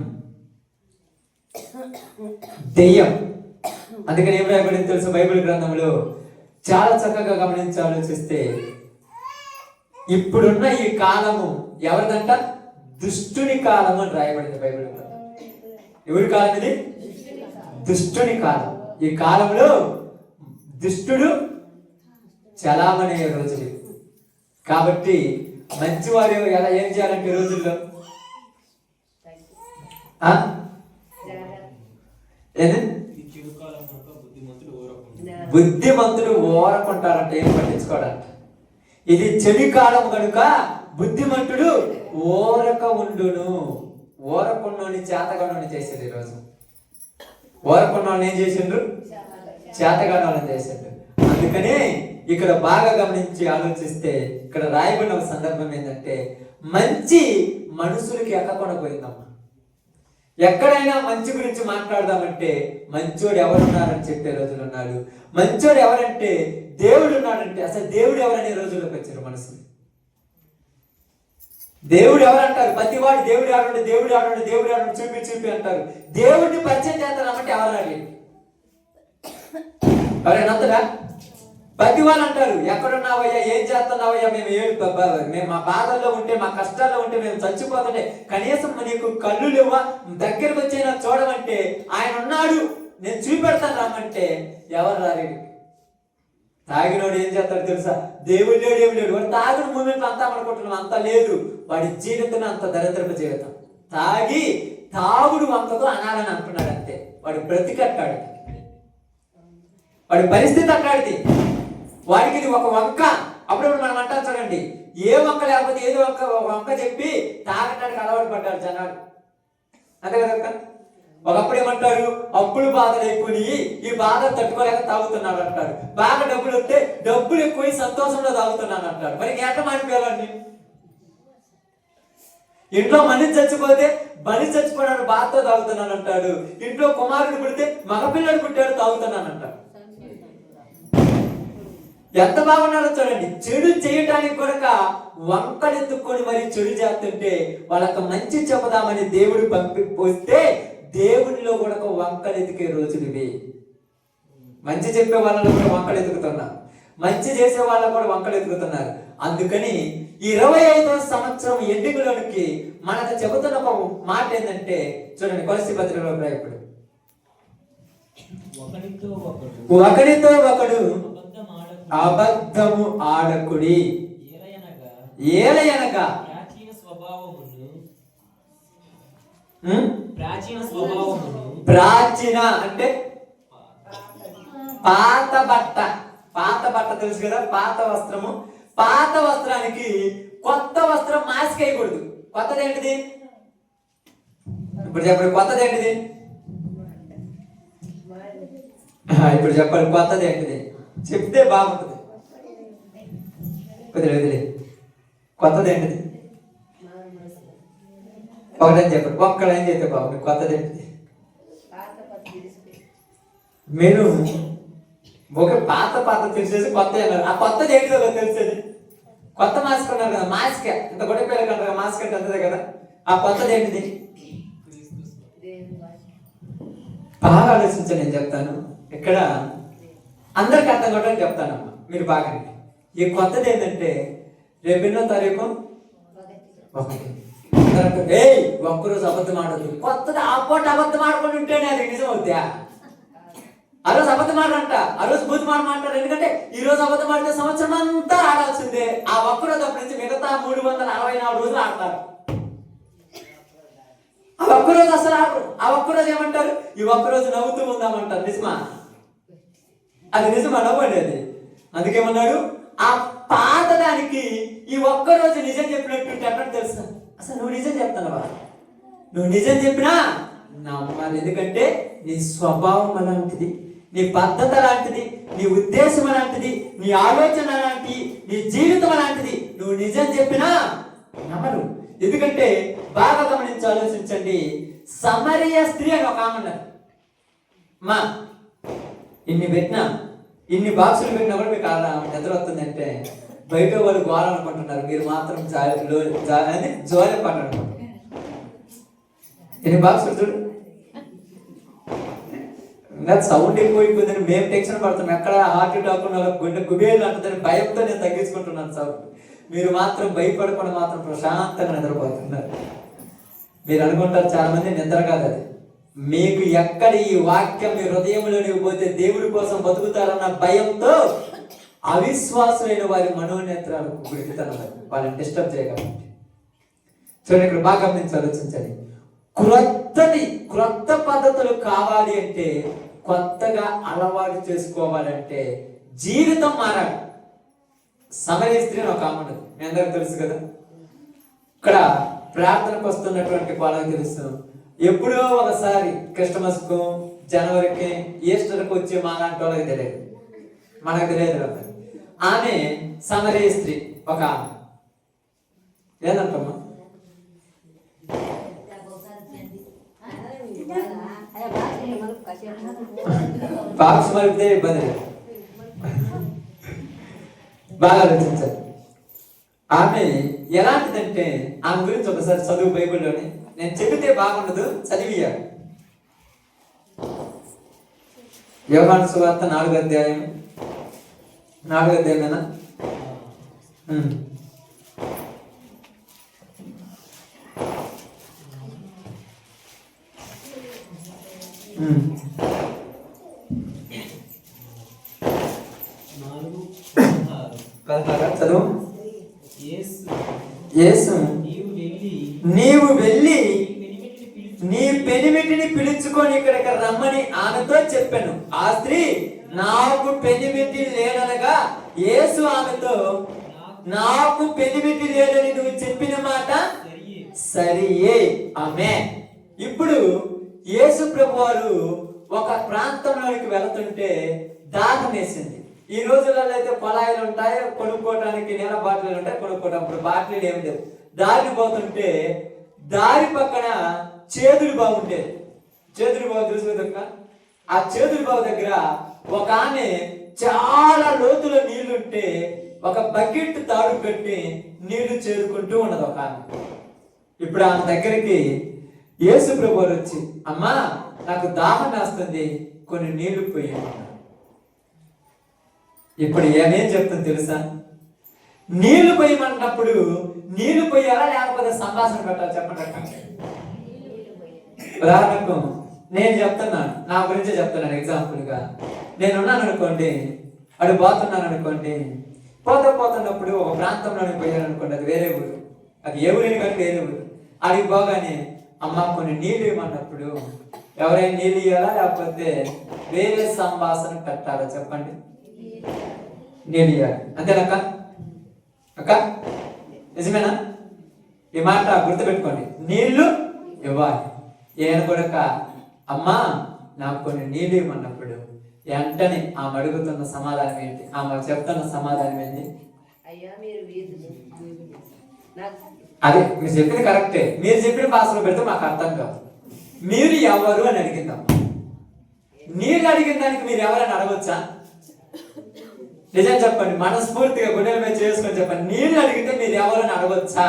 దెయ్యం. అందుకని ఏం రాయబడింది తెలుసు బైబిల్ గ్రంథంలో? చాలా చక్కగా గమనించి ఆలోచిస్తే, ఇప్పుడున్న ఈ కాలము ఎవరిదంట? దుష్టుని కాలం అని రాయబడింది బైబిల్ గ్రంథం. ఎవరి కాలం ఇది? దుష్టుని కాలం. ఈ కాలంలో దుష్టుడు చలామణే రోజులు. కాబట్టి మంచివారు ఎలా ఏం చేయాలంటే రోజుల్లో బుద్ధిమంతుడు ఓరకుంటారంట, ఏం పట్టించుకోవడంట. ఇది చెడు కాలం కనుక బుద్ధిమంతుడు ఓరక ఉండును. ఓరకున్నోని చేతగానోని చేసేది ఈరోజు. ఓరకున్నోని ఏం చేసిండ్రు? చేతగానోని చేసిండ్రు. అందుకనే ఇక్కడ బాగా గమనించి ఆలోచిస్తే ఇక్కడ రాయబడిన ఒక సందర్భం ఏంటంటే, మంచి మనుషులకి ఎక్కకుండా పోయిందమ్మా. ఎక్కడైనా మంచి గురించి మాట్లాడదామంటే మంచోడు ఎవరున్నారని చెప్పే రోజులు ఉన్నాడు. మంచోడు ఎవరంటే దేవుడు ఉన్నాడంటే అసలు దేవుడు ఎవరనే రోజుల్లోకి వచ్చారు మనసులు. దేవుడు ఎవరంటారు, ప్రతివాడు దేవుడు ఆడండి దేవుడు ఆడండి దేవుడు ఆడండి చూపి అంటారు. దేవుడిని పరిచయం చేస్తారంటే ఎవరు అడిగి ఎవరైనా అంతరా? ప్రతి వాళ్ళు అంటారు, ఎక్కడున్నావయ్యా, ఏం చేస్తున్నావయ్యా, మేము మా బాధల్లో ఉంటే, మా కష్టాల్లో ఉంటే, మేము చచ్చిపోతుంటే కనీసం నీకు కళ్ళు లేవా, దగ్గరకు వచ్చి నాకు చూడమంటే ఆయన ఉన్నాడు నేను చూపెడతాను రమ్మంటే ఎవరు రాలేడు. తాగినోడు ఏం చేస్తాడు తెలుసా? దేవుడు లేడు ఏమి లేడు. వాడు తాగిన మూమెంట్లో అంతా అనుకుంటున్నాం, అంత లేదు. వాడి జీవితం అంత దరిద్రపు జీవితం. తాగుడు వంకతో అనాలని అంటున్నాడు అంతే. వాడు బ్రతికట్టాడు, వాడి పరిస్థితి అట్లాంటిది. వాడికి ఇది ఒక వంక. అప్పుడప్పుడు మనం అంటాం చూడండి, ఏ వంక లేకపోతే ఏదో వంక చెప్పి తాగటానికి అలవాటు పడ్డారు జనాలు, అంతే కదా. ఒకప్పుడు ఏమంటారు, అప్పులు బాధలు అయిపోయి ఈ బాధ తట్టుకోలేక తాగుతున్నాడు అంటారు. బాగా డబ్బులు వస్తే డబ్బులు ఎక్కువ సంతోషంలో తాగుతున్నాను అంటారు. మరి ఎట్లా మారిపోయాలండి? ఇంట్లో మనిషి చచ్చిపోతే బలి చచ్చిపోయాడు బాధతో తాగుతున్నాను అంటాడు. ఇంట్లో కుమారుడు పుడితే మగపిల్లడు పుట్టాడు తాగుతున్నాను అంటాడు. ఎంత బాగున్నారో చూడండి. చెడు చేయటానికి కొరక వంకలెత్తుకొని మరి చెడు చేస్తుంటే వాళ్ళకి మంచి చెబుదామని దేవుడు పంపిపోతే దేవునిలో కూడా వంకలెత్తుకే రోజులు ఇవి. మంచి చెప్పే వాళ్ళలో కూడా వంకలెత్తుకుతున్నారు, మంచి చేసే వాళ్ళు కూడా వంకలెత్తుకుతున్నారు. అందుకని 25వ సంవత్సరం ఎండింగ్లోనికి మనకు చెబుతున్న ఒక మాట ఏంటంటే చూడండి, కొలస్సీ పత్రికలో ఇప్పుడు ఒకరితో ఒకడు అబద్ధము ఆడకుడి, ఏలయనగా ప్రాచీన అంటే పాత బట్ట. పాత బట్ట తెలుసు కదా, పాత వస్త్రము. పాత వస్త్రానికి కొత్త వస్త్రం మాసికేయకూడదు. కొత్తది ఏంటిది? ఇప్పుడు చెప్పండి, కొత్తది ఏంటిది? ఇప్పుడు చెప్పండి, కొత్తది ఏంటిది? చెప్తే బాగుంటుంది. వదిలే, కొత్తది ఏంటిది? ఒకటని చెప్పండి, ఒక్కడని చెప్తే బాగుంది. కొత్తది ఏంటిది? మీరు ఒక పాత తెలిసేసి కొత్త అన్నారు. ఆ కొత్తది ఏంటిదో తెలిసేది. కొత్త మాస్క్ అన్నారు కదా, మాస్క్ ఇంత గొడవ పేరు అంటారు, మాస్క్ అంటే అంతే కదా. ఆ కొత్తది ఏంటిది? బాగా ఆలోచించండి, నేను చెప్తాను. ఇక్కడ అందరికి అర్థం కావడానికి చెప్తానమ్మా, మీరు బాగా. ఈ కొత్తది ఏంటంటే రేపు 8వ తారీఖు ఒక్కరోజు అబద్ధం ఆడదు. కొత్తది ఆ పూట అబద్ధం ఆడుకొని ఉంటేనే అది నిజం అవుతా. ఆ రోజు అబద్ధం ఆడంట, ఆ రోజు బూతు మాట్లాడారు. ఎందుకంటే ఈ రోజు అబద్ధం ఆడితే సంవత్సరం అంతా ఆడాల్సిందే. ఆ ఒక్కరోజు అప్పటి నుంచి మిగతా 364 రోజులు ఆడతారు. ఆ ఒక్కరోజు అసలు ఆడరు. ఆ ఒక్కరోజు ఏమంటారు? ఈ ఒక్కరోజు నవ్వుతూ ఉందామంటారు. నిజమా? అది నిజమా? నవ్వండి అది. అందుకేమన్నాడు, ఆ పాత దానికి ఈ ఒక్కరోజు నిజం చెప్పినట్టు ఎట్లా తెలుసా? అసలు నువ్వు నిజం చెప్తానవా? నువ్వు నిజం చెప్పినా నమ్మాలి. ఎందుకంటే నీ స్వభావం అలాంటిది, నీ పద్ధతి అలాంటిది, నీ ఉద్దేశం అలాంటిది, నీ ఆలోచన అలాంటి, నీ జీవితం అలాంటిది. నువ్వు నిజం చెప్పినా నమ్మరు. ఎందుకంటే బాగా గమనించి ఆలోచించండి. సమరయ స్త్రీ అని ఒక ఆమె ఉన్నారు. మా ఇన్ని బాక్సులు పెట్టినా కూడా మీకు నిద్ర వస్తుందంటే బయట వాళ్ళు గోవాలనుకుంటున్నారు, మీరు మాత్రం జోలే పడ్డారు. ఎన్ని బాక్సులు చూడు, ఇంకా సౌండ్ ఎక్కువైపోయిందని మేము టెన్షన్ పడుతున్నాం. ఎక్కడ హార్ట్ అటాక్ ఉన్న గుండె గుబేలు అంటుందని భయంతో నేను తగ్గించుకుంటున్నాను సౌండ్. మీరు మాత్రం భయపడకుండా మాత్రం ప్రశాంతంగా నిద్రపోతున్నారు. మీరు అనుకుంటారు చాలా మంది నిద్ర కాదు అది. మీకు ఎక్కడ ఈ వాక్యం మీ హృదయంలోనికి పోతే దేవుడి కోసం బతుకుతారన్న భయంతో అవిశ్వాసులైన వారి మనోనేత్రాలు గుడితన్నారు, వాళ్ళని డిస్టర్బ్ చేయగలరు. చూడండి, ఇక్కడ బాగా గమనించి ఆలోచించండి. క్రొత్త పద్ధతులు కావాలి అంటే, కొత్తగా అలవాటు చేసుకోవాలంటే జీవితం మారాలి. సమరయ స్త్రీ ఒక ఆమె ఉన్నది, మీ అందరికి తెలుసు కదా. ఇక్కడ ప్రార్థనకు వస్తున్నటువంటి వాళ్ళకి తెలుసు. ఎప్పుడో ఒకసారి క్రిస్టమస్కు, జనవరికి, ఈస్టర్కి వచ్చే మాలాంటి వాళ్ళకి తెలియదు, మనకు తెలియదు కదా. ఆమె సమరయ స్త్రీ ఒక ఆమె. ఏంటంటమ్మా? బాక్స్ మరిపితే ఇబ్బంది లేదు. బాగా ఆలోచించాలి. ఆమె ఎలాంటిదంటే ఆమె గురించి ఒకసారి చదువు బైబిల్లోని. నేను చెబితే బాగుండదు, చదివియాలి. యోహాను సువార్త 4వ అధ్యాయం. 4వ అధ్యాయమేనా? చదువు. యేసు నీవు వెళ్ళి నీ పెనిమిటిని పిలుచుకొని ఇక్కడికి రమ్మని ఆమెతో చెప్పాను. ఆ స్త్రీ నాకు పెనిమిటి లేదనగా యేసు ఆమెతో నాకు పెనిమిటి లేదని నువ్వు చెప్పిన మాట సరియే. ఆమేన్. ఇప్పుడు యేసు ప్రభు వారు ఒక ప్రాంతంలోనికి వెళుతుంటే దాహం వేసింది. ఈ రోజులలో అయితే పొలాయిలు ఉంటాయి, కొనుక్కోవడానికి నీళ్ళ బాటిల్ ఉంటాయి, కొనుక్కోవడానికి బాటిల్ ఏమి లేవు. దారి పోతుంటే దారి పక్కన చేదుడు బావి ఉండేది. చేదుడు బావి తెలుసు కదా. ఆ చేదుడు బావి దగ్గర ఒక ఆమె చాలా లోతులో నీళ్లుంటే ఒక బకెట్ తాడు పెట్టి నీళ్లు చేరుకుంటూ ఉన్నది ఒక ఆమె. ఇప్పుడు ఆమె దగ్గరికి యేసు ప్రభు వచ్చి, అమ్మా నాకు దాహం వేస్తుంది, కొన్ని నీళ్లు పోయాను. ఇప్పుడు ఏమేం చెప్తుంది తెలుసా? నీళ్లు పోయమన్నప్పుడు నీళ్లు పోయాలా లేకపోతే సంభాషణ పెట్టాలి? చెప్పండి. ఉదాహరణకు నేను చెప్తున్నాను, నా గురించే చెప్తున్నాను. ఎగ్జాంపుల్గా నేనున్నాను అనుకోండి, అడు పోతున్నాను అనుకోండి. పోతున్నప్పుడు ఒక ప్రాంతంలోకి పోయాను అనుకోండి, అది వేరే ఊరు. అది ఏ ఊరిని కానీ వేరే ఊరు. అడిగి పోగానే అమ్మ కొన్ని నీళ్ళు ఇవ్వమన్నప్పుడు ఎవరైనా నీళ్ళు ఇవ్వాలా లేకపోతే వేరే సంభాషణ పెట్టాలా? చెప్పండి. నీళ్ళు ఇవ్వాలి. అంతేనక్క? అక్క నిజమేనా? ఈ మాట గుర్తుపెట్టుకోండి. నీళ్లు ఇవ్వాలి. ఏను కొడుక అమ్మా నాకు కొన్ని నీళ్ళు ఇవ్వమన్నప్పుడు వెంటనే ఆమె అడుగుతున్న సమాధానం ఏంటి? ఆమె చెప్తున్న సమాధానం ఏంటి? అదే మీరు చెప్పింది కరెక్టే. మీరు చెప్పిన భాషలో పెడితే మాకు అర్థం కాదు. మీరు ఎవరు అని అడిగిందాం. నీళ్ళు అడిగిన దానికి మీరు ఎవరని అడగొచ్చా? నిజం చెప్పండి, మనస్ఫూర్తిగా గుండెల మీద చేసుకొని చెప్పండి. నీళ్ళు అడిగితే మీరు ఎవరని అడగొచ్చా?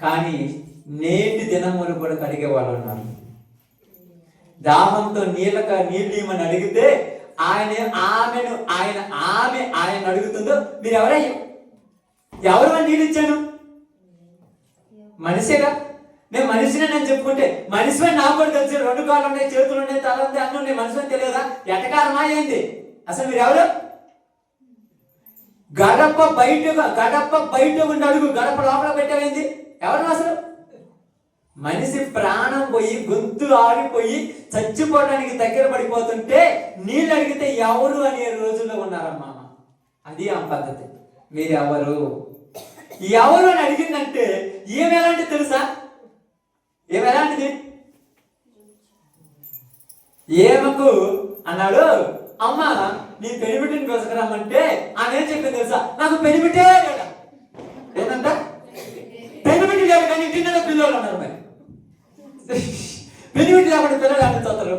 కానీ నేటి దినములు కూడా అడిగే వాళ్ళు ఉన్నారు. దాహంతో నీళ్ళు ఇవ్వమని అడిగితే ఆయన అడుగుతుందో మీరు ఎవరు అని నీళ్ళు ఇచ్చాను? మనిషేగా. నేను మనిషిని నేను చెప్పుకుంటే మనిషిని నాకు కూడా తెలిసి 2 కాళ్ళు ఉన్నాయి, చేతులు ఉన్నాయి, తల ఉంది, అన్నీ ఉన్నాయి. మనిషిని తెలియదా? ఎటకారమా ఏంది? అసలు మీరు ఎవరు? గడప బయట ఉండి అడుగు, గడప లోపల పెట్టేవేంది? ఎవరు అసలు? మనిషి ప్రాణం పోయి గొంతు ఆడిపోయి చచ్చిపోవడానికి దగ్గర పడిపోతుంటే నీళ్ళు అడిగితే ఎవరు అనే రోజుల్లో ఉన్నారమ్మా. అది ఆ పద్ధతి. మీరు ఎవరు అని అడిగిందంటే ఏమి ఎలాంటిది తెలుసా? ఏమెలాంటిది? ఏమకు అన్నాడు, అమ్మ నీ పెనిమిటిని పిలుచుకురమ్మంటే ఆమె ఏం చెప్పింది తెలుసా? నాకు పెనిమిటే లేదా. ఏంటంట? పెనిమిటి లేదు కానీ ఇంటిలో పిల్లలు ఉన్నారు. మరి పెనిమిటి లేకుండా పిల్లలు ఎంత చూస్తారు?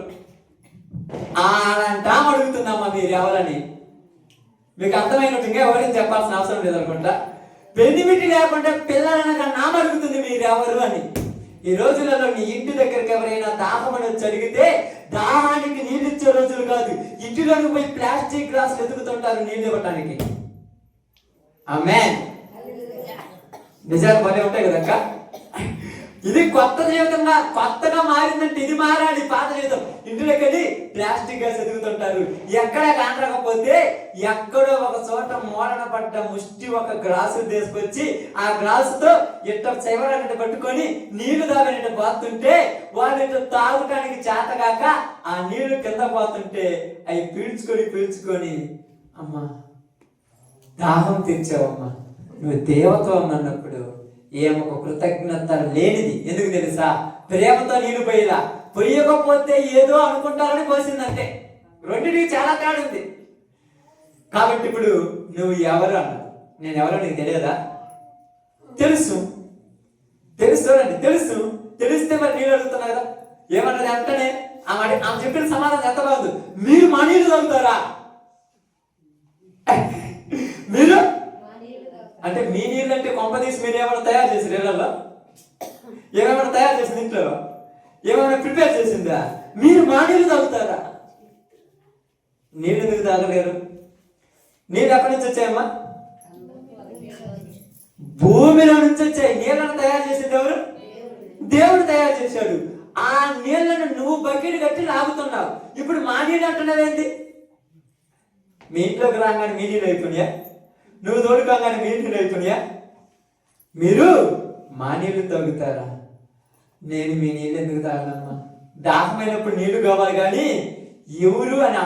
అలాంటి ఆమె అడుగుతుందమ్మా మీరు ఎవరని. మీకు అర్థమైనట్టు ఇంకా ఎవరైనా చెప్పాల్సిన అవసరం లేదనుకుంటా. పెనిమిటి లేకుండా పిల్లలనగా నామ అడుగుతుంది మీరు ఎవరు అని. ఈ రోజులలో నీ ఇంటి దగ్గరికి ఎవరైనా దాహం అని వచ్చి అడిగితే దాహానికి నీళ్ళు ఇచ్చే రోజులు కాదు. ఇంటిలోకి పోయి ప్లాస్టిక్ గ్లాసులు ఎదుగుతుంటారు నీళ్ళు ఇవ్వటానికి. ఆమేన్. నిజాలు భలే ఉంటాయి కదక్క. ఇది కొత్తగా మారిందంటే ఇది మారాలి. పాత జీవితం ఇంటిలోకి వెళ్ళి ప్లాస్టిక్ గ్లాస్ ఎదుగుతుంటారు. ఎక్కడ కానరాకపోతే ఎక్కడో ఒక చోట మూలన పడ్డ ముష్టి ఒక గ్లాసు తీసుకొచ్చి ఆ గ్లాసుతో ఇట్ట చివరనట్టు పట్టుకొని నీళ్లు తాగనట్టు పోతుంటే వాళ్ళు ఇట్లా తాగటానికి చేతగాక ఆ నీళ్లు కింద పోతుంటే అవి పీల్చుకొని అమ్మా దాహం తీర్చావమ్మా, నువ్వు దేవత్వం అన్నప్పుడు ఏమొక కృతజ్ఞత లేనిది. ఎందుకు తెలుసా? ప్రేమతో నీళ్లు పొయ్యకపోతే ఏదో అనుకుంటారని పోసిందంటే. రెండింటికి చాలా తేడా ఉంది. కాబట్టి ఇప్పుడు నువ్వు ఎవరు అన్నావు. నేను ఎవరో నీకు తెలియదా? తెలుసు. తెలిస్తే మరి నీళ్ళు అడుగుతున్నా కదా. ఏమన్నది? వెంటనే ఆమె చెప్పిన సమాధానం ఎంత బాగుంది. మీరు మా నీళ్ళు తాగుతారా? మీరు అంటే మీ నీళ్ళు అంటే కొంపదీసి మీరు ఏమైనా తయారు చేసారు? ఇళ్లలో ఏమైనా తయారు చేసింది? ఇంట్లో ఏమైనా ప్రిపేర్ చేసిందా? మీరు మా నీళ్ళు తాగుతారా? నీళ్ళు ఎందుకు తాగలేరు? నీళ్ళు ఎక్కడి నుంచి వచ్చాయమ్మా? భూమిలో నుంచి వచ్చాయి. నీళ్ళను తయారు చేసింది ఎవరు? దేవుడు తయారు చేశాడు. ఆ నీళ్లను నువ్వు బకెట్ కట్టి లాగుతున్నావు. ఇప్పుడు మా నీళ్ళు అంటున్నావేంటి? మీ ఇంట్లోకి రాగానే మీ నీళ్ళు అయిపోయినాయా? నువ్వు తోడుకోగానే మీ నీళ్ళు అయిపోయినాయా? మీరు మా నీళ్ళు తాగుతారా? నేను మీ నీళ్ళు ఎందుకు తాగనమ్మా? దాహమైనప్పుడు నీళ్లు కావాలి కానీ ఎవరు అని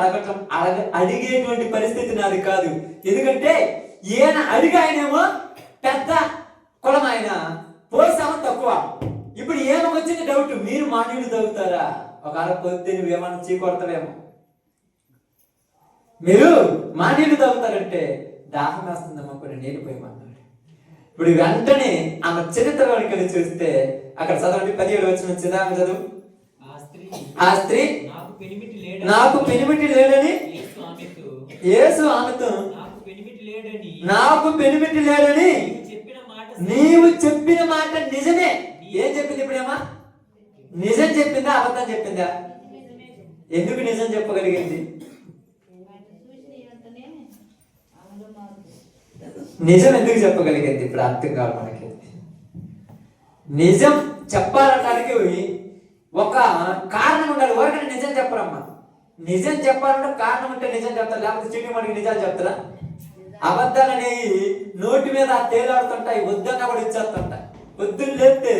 అడిగేటువంటి పరిస్థితి నాది కాదు. ఎందుకంటే ఈయన అడిగాయనేమో పెద్ద కులం, ఆయన పోసామో తక్కువ. ఇప్పుడు ఏమొచ్చింది డౌట్, మీరు మా నీళ్లు తాగుతారా? ఒక పొద్దు నువ్వేమన్నా చీకొడతావేమో. మీరు మా నీళ్లు తాగుతారంటే దాహం వేస్తుందమ్మా, కొన్ని నీళ్ళు పోయమన్నాడు. ఇప్పుడు వెంటనే ఆమె చరిత్రలోకి వెళ్ళి చూస్తే అక్కడ చదవండి, 17 వచ్చిన చిదామ చదువు. ఆ స్త్రీ నాకు పెనిమిటి లేడని యేసు ఆమెతో, నాకు పెనిమిటి లేడని నీవు చెప్పిన మాట నిజమే. ఏం చెప్పింది ఇప్పుడేమా? నిజం చెప్పిందా అబద్ధం చెప్పిందా? ఎందుకు నిజం చెప్పగలిగింది? నిజం ఎందుకు చెప్పగలిగింది? ఇప్పుడు అర్థం కావాలి మనకి. నిజం చెప్పాలనడానికి ఒక కారణం ఉండాలి. ఎవరికైనా నిజం చెప్పరమ్మా. నిజం చెప్పాలంటే కారణం ఉంటే నిజం చెప్తారు, లేకపోతే చీటి మనకి నిజాలు చెప్తారా? అబద్ధాలు అనేవి నోటి మీద తేలాడుతుంటాయి, వద్దన్నా కూడా ఇచ్చేస్తుంటాయి. పొద్దున్న లేస్తే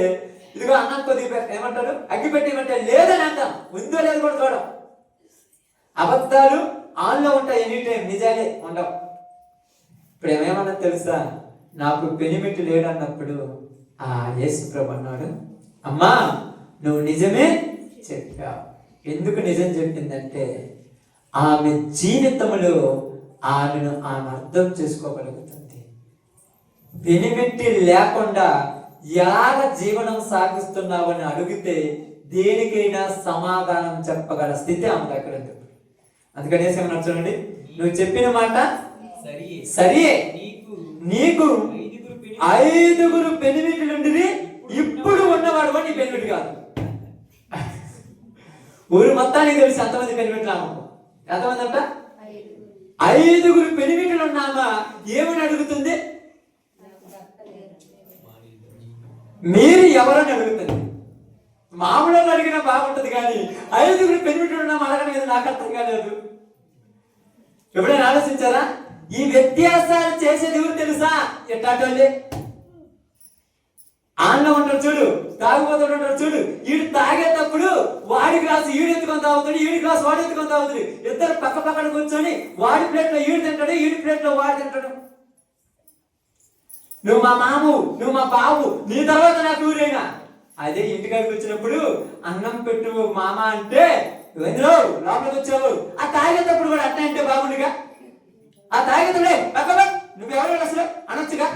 ఇదిగో అన్నం కొద్దిగా ఏమంటారు, అగ్గి పెట్టిమంటే లేదని అంటాం, ఉందో లేదు కూడా చూడం. అబద్ధాలు ఆన్లో ఉంటాయి ఎనీ టైం, నిజాలే ఉండవు. ఇప్పుడు ఏమేమన్నా తెలుసా? నాకు పెనిమిటి లేడన్నప్పుడు ఆ యేసు ప్రభు అన్నాడు, అమ్మా నువ్వు నిజమే చెప్పావు. ఎందుకు నిజం చెప్పిందంటే ఆమె జీవితంలో ఆమెను ఆమె అర్థం చేసుకోగలుగుతుంది. పెనిమిటి లేకుండా ఎలాగ జీవనం సాగిస్తున్నావు అని అడిగితే దేనికైనా సమాధానం చెప్పగల స్థితి ఆమె దగ్గర ఉంది. అందుకనేసి ఏమన్నా చూడండి, నువ్వు చెప్పిన మాట సరే, నీకు 5 పెనిమిటిలుండి ఇప్పుడు ఉన్నవాడు నీ పెనిమిటి కాదు. ఊరు మొత్తానికి తెలిసి ఎంతమంది పెనిమిట్లు ఆమెకు? ఎంతమంది అంట? 5 పెనిమిట్లు ఉన్నామా? ఏమని అడుగుతుంది? మీరు ఎవరని అడుగుతుంది. మామూలు అడిగినా బాగుంటది కానీ 5 పెనిమిట్లు ఉన్నామా అడగడం నాకు అర్థం కాలేదు. ఎప్పుడైనా ఆలోచించారా? ఈ వ్యత్యాసాలు చేసేది ఎవరు తెలుసా? ఎట్టాటోళ్ళే. ఆన్లో ఉంటారు చూడు, తాగుపోతాడు ఉంటాడు చూడు. వీడు తాగేటప్పుడు వాడి గ్లాసు ఈడు ఎత్తుకొని తాగుతాడు, ఈడి గ్లాసు వాడు ఎత్తుకొని తాగుతాడు. ఇద్దరు పక్క పక్కన కూర్చొని వాడి ప్లేట్లో ఈడు తింటాడు, ఈడి ప్లేట్లో వాడు తింటాడు. నువ్వు మా మాము, నువ్వు మా బావు, నీ తర్వాత నాకు ఊరేనా? అదే ఇంటికాడికి వచ్చినప్పుడు అన్నం పెట్టు మామ అంటే ఎందులో లోపలికి వచ్చావు. ఆ తాగేటప్పుడు కూడా అట్ట అంటే బాగుండుగా. ఆ తాగేటప్పుడే నువ్వెవరు అసలు అనొచ్చుగా.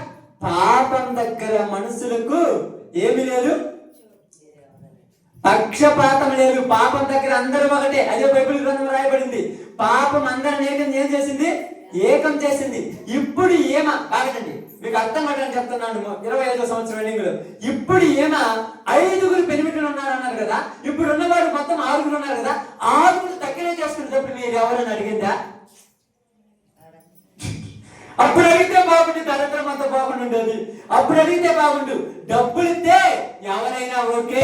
పాపం దగ్గర మనుషులకు ఏమి లేదు, పక్షపాతం లేదు. పాపం దగ్గర అందరూ ఒకటే. అదే బైబిల్ గ్రంథం రాయబడింది. పాపం అందరిని ఏం చేసింది? ఏకం చేసింది. ఇప్పుడు ఏమా బాగండి, మీకు అర్థం అవ్వడానికి చెప్తున్నాను. 25వ సంవత్సరం ఎన్నికలు. ఇప్పుడు ఏమా 5 పెనిమిట్లు ఉన్నారన్నారు కదా, ఇప్పుడు ఉన్నవాడు మొత్తం 6 ఉన్నారు కదా. 6 దగ్గరే చేసుకునేటప్పుడు మీరు ఎవరైనా అడిగిందా? అప్పుడు అడిగితే బాగుండు, దరిద్రం అంతా బాగుండేది. అప్పుడు అడిగితే బాగుండు. డబ్బులు ఇస్తే ఎవరైనా ఓకే.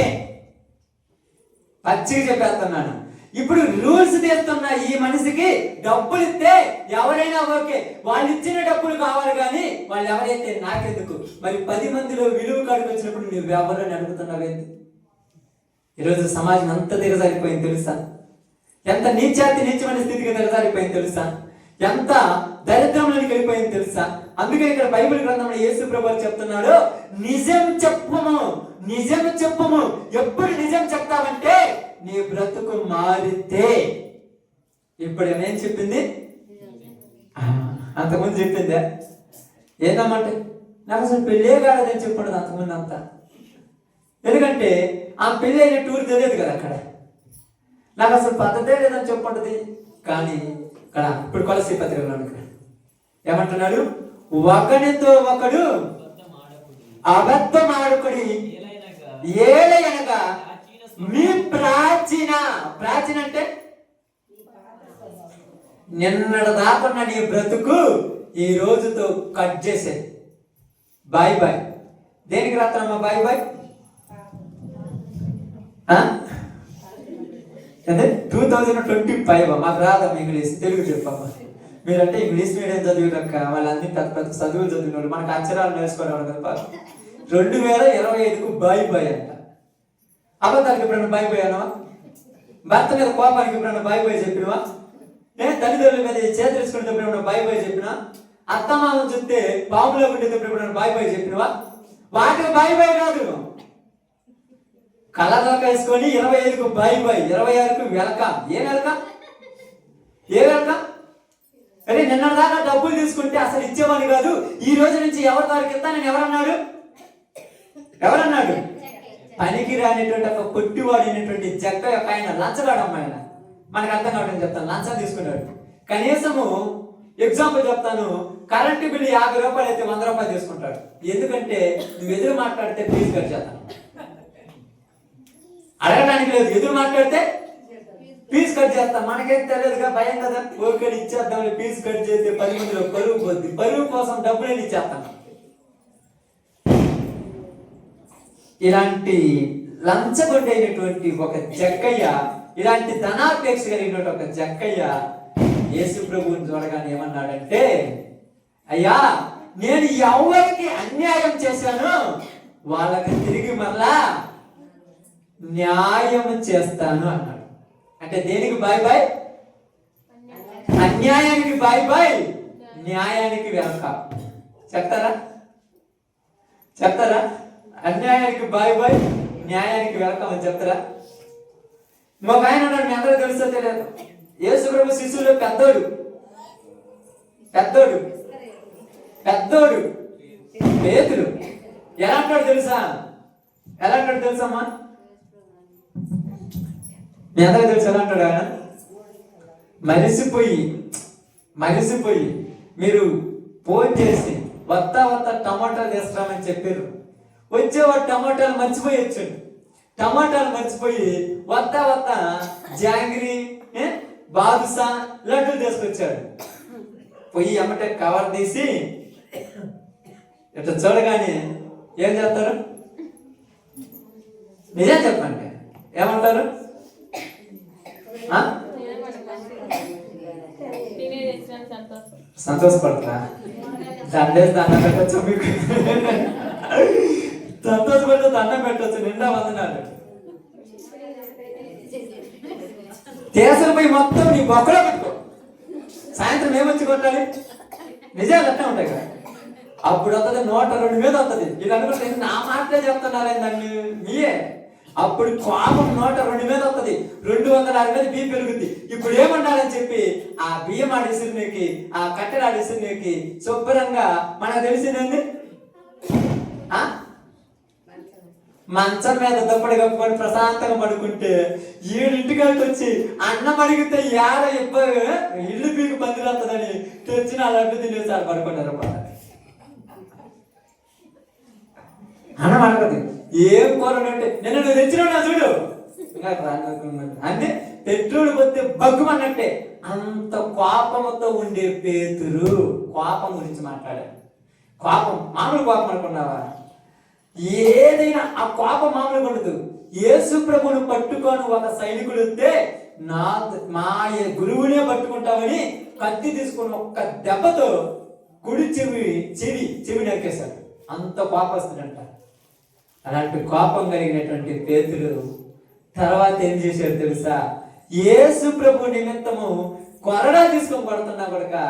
పచ్చిగా చెప్పేస్తున్నాను. ఇప్పుడు రూల్స్ తీస్తున్న ఈ మనిషికి డబ్బులు ఇస్తే ఎవరైనా ఓకే. వాళ్ళు ఇచ్చిన డబ్బులు కావాలి కానీ వాళ్ళు ఎవరైతే నాకెందుకు. మరి 10 మందిలో విలువ కాడికి వచ్చినప్పుడు నువ్వు ఎవరిని అడుగుతున్నావేంటి? ఈరోజు సమాజం అంత దిగజారిపోయింది తెలుసా? ఎంత నీచమైన స్థితికి దిగజారిపోయింది తెలుసా? ఎంత దరిద్రంలోకి వెళ్ళిపోయింది తెలుసా? అందుకే ఇక్కడ బైబిల్ గ్రంథంలో యేసు ప్రభువు చెప్తున్నాడు, నిజం చెప్పము, నిజం చెప్పము. ఎప్పుడు నిజం చెప్తావంటే నీ బ్రతుకు మారితే. ఇప్పుడు ఏమేం చెప్పింది? అంతకుముందు చెప్పిందా? ఏందమ్మంటే నాకు అసలు పెళ్ళే కాలేదని చెప్పండి అంతకుముందు అంతా. ఎందుకంటే ఆ పెళ్ళి అయిన టూర్ తెలియదు కదా. అక్కడ నాకు అసలు పద్ధతే లేదని చెప్పుంటది. కానీ ఇక్కడ ఇప్పుడు కొలసీ పత్రికలో ఏమంటున్నాడు? ఒకనితో ఒకడు అబద్ధమాడుకుడి ఏలయనగా మీ ప్రాచీన అంటే నిన్నటి దాకున్న నీ బ్రతుకు ఈ రోజుతో కట్ చేసే. Bye bye. దేనికి రాస్తానమ్మా బాయ్ బాయ్? 2025 మాకు రాదమ్మా ఇంగ్లీష్, తెలుగు చెప్పమ్మా. మీరంటే ఇంగ్లీష్ మీడియం చదివినాక వాళ్ళన్నీ పెద్ద పెద్ద చదువులు చదివినాడు, మనకు అక్షరాలు నేర్చుకోవాలి కదా. 2025కు బాయ్ బాయ్ అంట. అబద్ధానికి ఎప్పుడైనా బాయ్ బాయ్ అన్నావా? భర్త మీద కోపానికి ఎప్పుడైనా బాయ్ బాయ్ చెప్పినవా? తల్లిదండ్రుల మీద చేతులు వేసుకునేటప్పుడు ఎప్పుడైనా బాయ్ బాయ్ చెప్పినా? అత్తమామని చూస్తే పాములో ఉండేటప్పుడు ఎప్పుడైనా బాయ్ బాయ్ చెప్పినవా? వాటికి బాయ్ బాయ్ కాదు. కళ్ళదాకా వేసుకొని 25కు బాయ్ బాయ్, 26కు వెల్కమ్. ఏ వెల్కమ్? అరే నిన్న దాకా డబ్బులు తీసుకుంటే అసలు ఇచ్చేవాడిని కాదు, ఈ రోజు నుంచి ఎవరి దారికి వెళ్తా నేను ఎవరన్నాడు? పనికి రానిటువంటి ఒక పొట్టివాడినటువంటి జగ్గ యొక్క ఆయన లంచగాడమ్మ. ఆయన మనకు అర్థం కావడం చెప్తాను. లంచం తీసుకున్నాడు. కనీసము ఎగ్జాంపుల్ చెప్తాను, కరెంటు బిల్లు 50 రూపాయలు అయితే 100 రూపాయలు తీసుకుంటాడు. ఎందుకంటే నువ్వు ఎదురు మాట్లాడితే ఫీజు కట్ చేస్తాను. అడగడానికి లేదు, ఎదురు మాట్లాడితే ఫీజు కట్ చేస్తాం. మనకేం తెలియదుగా, భయం కదా. ఓకే ఇచ్చేద్దాం, ఫీజు కట్ చేస్తే 10 మందిలో పరువు పోద్ది. పరువు కోసం డబ్బులు ఇచ్చేస్తాం. ఇలాంటి లంచగొండైనటువంటి ఒక జక్కయ్య, ఇలాంటి ధనాపేక్ష కలిగినటువంటి ఒక జక్కయ్య యేసు ప్రభువుని చూడగానే ఏమన్నాడంటే, అయ్యా నేను ఎవరికి అన్యాయం చేశాను వాళ్ళకి తిరిగి మరలా న్యాయం చేస్తాను అన్నాడు. అంటే దేనికి బాయ్ బాయ్? అన్యాయానికి బాయ్ బాయ్, న్యాయానికి వెల్కమ్. చెప్తారా? అన్యాయానికి బాయ్ బాయ్, న్యాయానికి వెల్కమ్ అని చెప్తారా? ఒక ఆయన ఉన్నాడు, మీ అందరూ తెలుసో తెలియదు. యేసు ప్రభు శిశువులో పెద్దోడు పేతురు. ఎలా అంటాడు తెలుసమ్మా? మీ అందరూ తెలుసు ఎలా అంటాడు ఆయన? మరిసిపోయి మీరు ఫోన్ చేసి వత్తా టమాటాలు తీసుకురామని చెప్పారు. వచ్చేవాడు టమాటాలు మర్చిపోయి వచ్చాడు. టమాటాలు మర్చిపోయి వత్తా జాంగ్రీ, బాదుషా, లడ్డూలు తీసుకొచ్చాడు. పొయ్యి అమ్మటే కవర్ తీసి ఇట్లా చూడగానే ఏం చేస్తారు? నిజం చెప్పండి, ఏమంటారు? సంతోషపడతా? దండేసి దండం పెట్టచ్చు, మీకు సంతోషపడితే దండం పెట్టచ్చు, నిండా వందనాలు. కేసులు పోయి మొత్తం నీ బొక్కలో పెట్టుకో. సాయంత్రం ఏమొచ్చి కొట్టాలి? నిజాలు అట్లా ఉంటాయి కదా. అప్పుడు వస్తుంది 102 మీద వస్తుంది. ఇది అనుకుంటే నా మాటలే చెప్తున్నారేందండి మీయే. అప్పుడు కోపం 102 మీద వస్తుంది, 206 మీద బియ్యం పెరుగుద్ది. ఇప్పుడు ఏమన్నారని చెప్పి ఆ బియ్యం ఆడిసిరికి, ఆ కట్టెలు ఆడిసిరికి శుభ్రంగా మనకు తెలిసిందండి. మంచం మీద దుప్పటి కప్పుకొని ప్రశాంతంగా పడుకుంటే 7 వచ్చి అన్నం అడిగితే ఇల్లు పీకు పందిరి వస్తుందని తెచ్చిన అలాంటి తినేసారి పడుకుంటారు. అన్నం అడగదు, ఏం కూర అంటే నిన్న నువ్వు తెచ్చినా చూడు అంటే పెట్రోల్ పోతే బగ్గుమన్నట్టే. అంత కోపంతో ఉండే పేతురు కోపం గురించి మాట్లాడారు. కోపం మామూలు కోపం అనుకున్నావా? ఏదైనా ఆ కోపం మామూలుగా ఉండదు. యేసు ప్రభువును పట్టుకొని ఒక సైనికుడు వస్తే మా గురువునే పట్టుకుంటామని కత్తి తీసుకుని ఒక్క దెబ్బతో కుడి చెవి నరికేశాడు. అంత కోపస్తుడంట. అలాంటి కోపం కలిగినటువంటి పేతురు తర్వాత ఏం చేశాడు తెలుసా? యేసు ప్రభు నిమిత్తము కొరడా తీసుకొని పడుతున్నా కూడా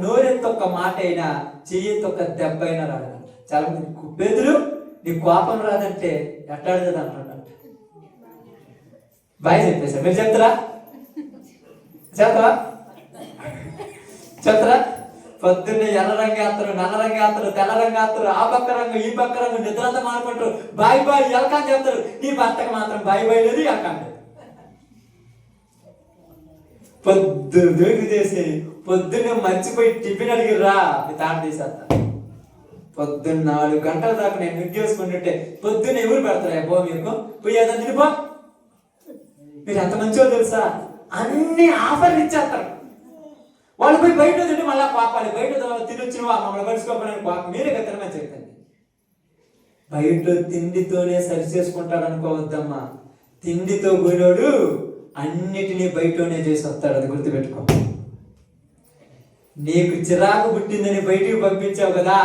నోరెత్తొక్క మాట అయినా చెయ్యెత్తొక్క దెబ్బ అయినా రాదు. చాలా మంది పేతురు నీ కోపం రాదంటే ఎట్టాడుతుంది అంటున్నాడు. బాయ్ చెప్పేశారు. మీరు చెప్తారా? పొద్దున్నే ఎర్ర రంగు వేస్తారు, నల్ల రంగు వేస్తారు, తెల్ల రంగు వేస్తారు, ఆ పక్క రంగు ఈ పక్క రంగు నిద్రంతా మానుకుంటారు. బాయ్ ఎలకాని చెప్తారు. నీ భర్తకు మాత్రం బాయ్ లేదు, ఎలకాని లేదు. పొద్దుకు చేసి పొద్దున్నే మర్చిపోయి టిఫిన్ అడిగిర్రా మీ తాట తీసేస్తా. పొద్దున్న 4 గంటల దాకా నేను మిగ్ చేసుకుంటుంటే పొద్దున్న ఎవరు పెడతారా పో మీకు పోయేదని తినిపో. మీరు ఎంత మంచిగా తెలుసా, అన్ని ఆఫర్లు ఇచ్చేస్తారు. వాళ్ళు పోయి బయట తింటే మళ్ళీ పాపాలి, బయట తినొచ్చిన మమ్మల్ని పరుచుకోకపోయినా పాప మీరే కదా తినమని చెప్తాను. బయట తిండితోనే సరి చేసుకుంటాడు అనుకోవద్దమ్మా. తిండితో పోయినోడు అన్నిటినీ బయటనే చేసి వస్తాడు, అది గుర్తుపెట్టుకో. నీకు చిరాకు పుట్టిందని బయటికి పంపించావు కదా,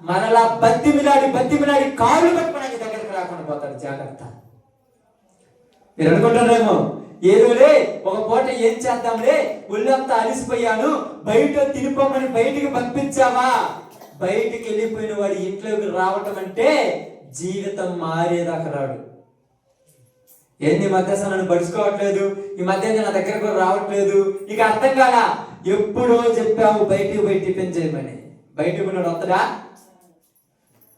మనలా బతిమిలాడి కాళ్ళు పట్టుకోవడానికి దగ్గరకు రాకుండా పోతాడు, జాగ్రత్త. మీరు అనుకుంటారేమో ఏదోలే ఒక పూట ఏం చేద్దాంలే, ఒళ్ళంతా అలిసిపోయాను, బయట తినిపోమని బయటికి పంపించావా. బయటికి వెళ్ళిపోయిన వాడు ఇంట్లోకి రావటం అంటే జీవితం మారేదాకా రాడు. ఏంది మధ్య నన్ను పడుచుకోవట్లేదు, ఈ మధ్య నా దగ్గర కూడా రావట్లేదు, నీకు అర్థం కాదా? ఎప్పుడో చెప్పావు బయటికి పోయి టిఫిన్ చేయమని, బయటికి పోయినాడు వస్తాడా?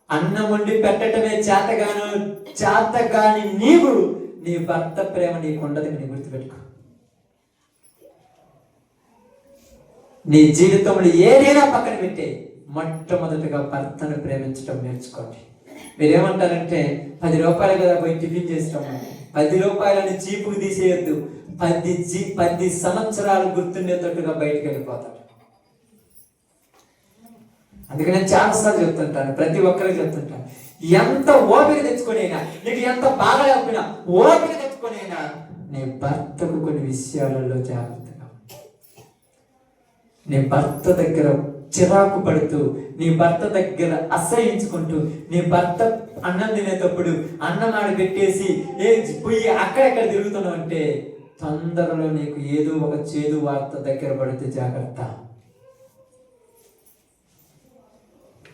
అన్నం వండి పెట్టడమే చేతగాని నీవు నీ భర్త ప్రేమ నీకు ఉండదు, నీ గుర్తుపెట్టుకో. నీ జీవితంలో ఏదైనా పక్కన పెట్టే మొట్టమొదటిగా భర్తను ప్రేమించడం నేర్చుకోండి. మీరేమంటారంటే 10 రూపాయలు కదా పోయి టిఫిన్ చేస్తాము, 10 రూపాయలని చీపుకు తీసేయద్దు, 10 సంవత్సరాలు గుర్తుండేటట్టుగా బయటకు వెళ్ళిపోతాడు. అందుకే నేను చాలాసార్లు చెప్తుంటాను, ప్రతి ఒక్కరికి చెప్తుంటాను, ఎంత ఓపిక తెచ్చుకొనైనా, నీకు ఎంత బాగా లేకపోయినా ఓపిక తెచ్చుకొనైనా నీ భర్తకు కొన్ని విషయాలలో జాగ్రత్తగా, నీ భర్త దగ్గర చిరాకు పడుతూ, నీ భర్త దగ్గర అసహించుకుంటూ, నీ భర్త అన్నం తినేటప్పుడు అన్నం ఆడ పెట్టేసి పోయి అక్కడెక్కడ తిరుగుతున్నావు అంటే తొందరలో నీకు ఏదో ఒక చేదు వార్త దగ్గర పడితే జాగ్రత్త.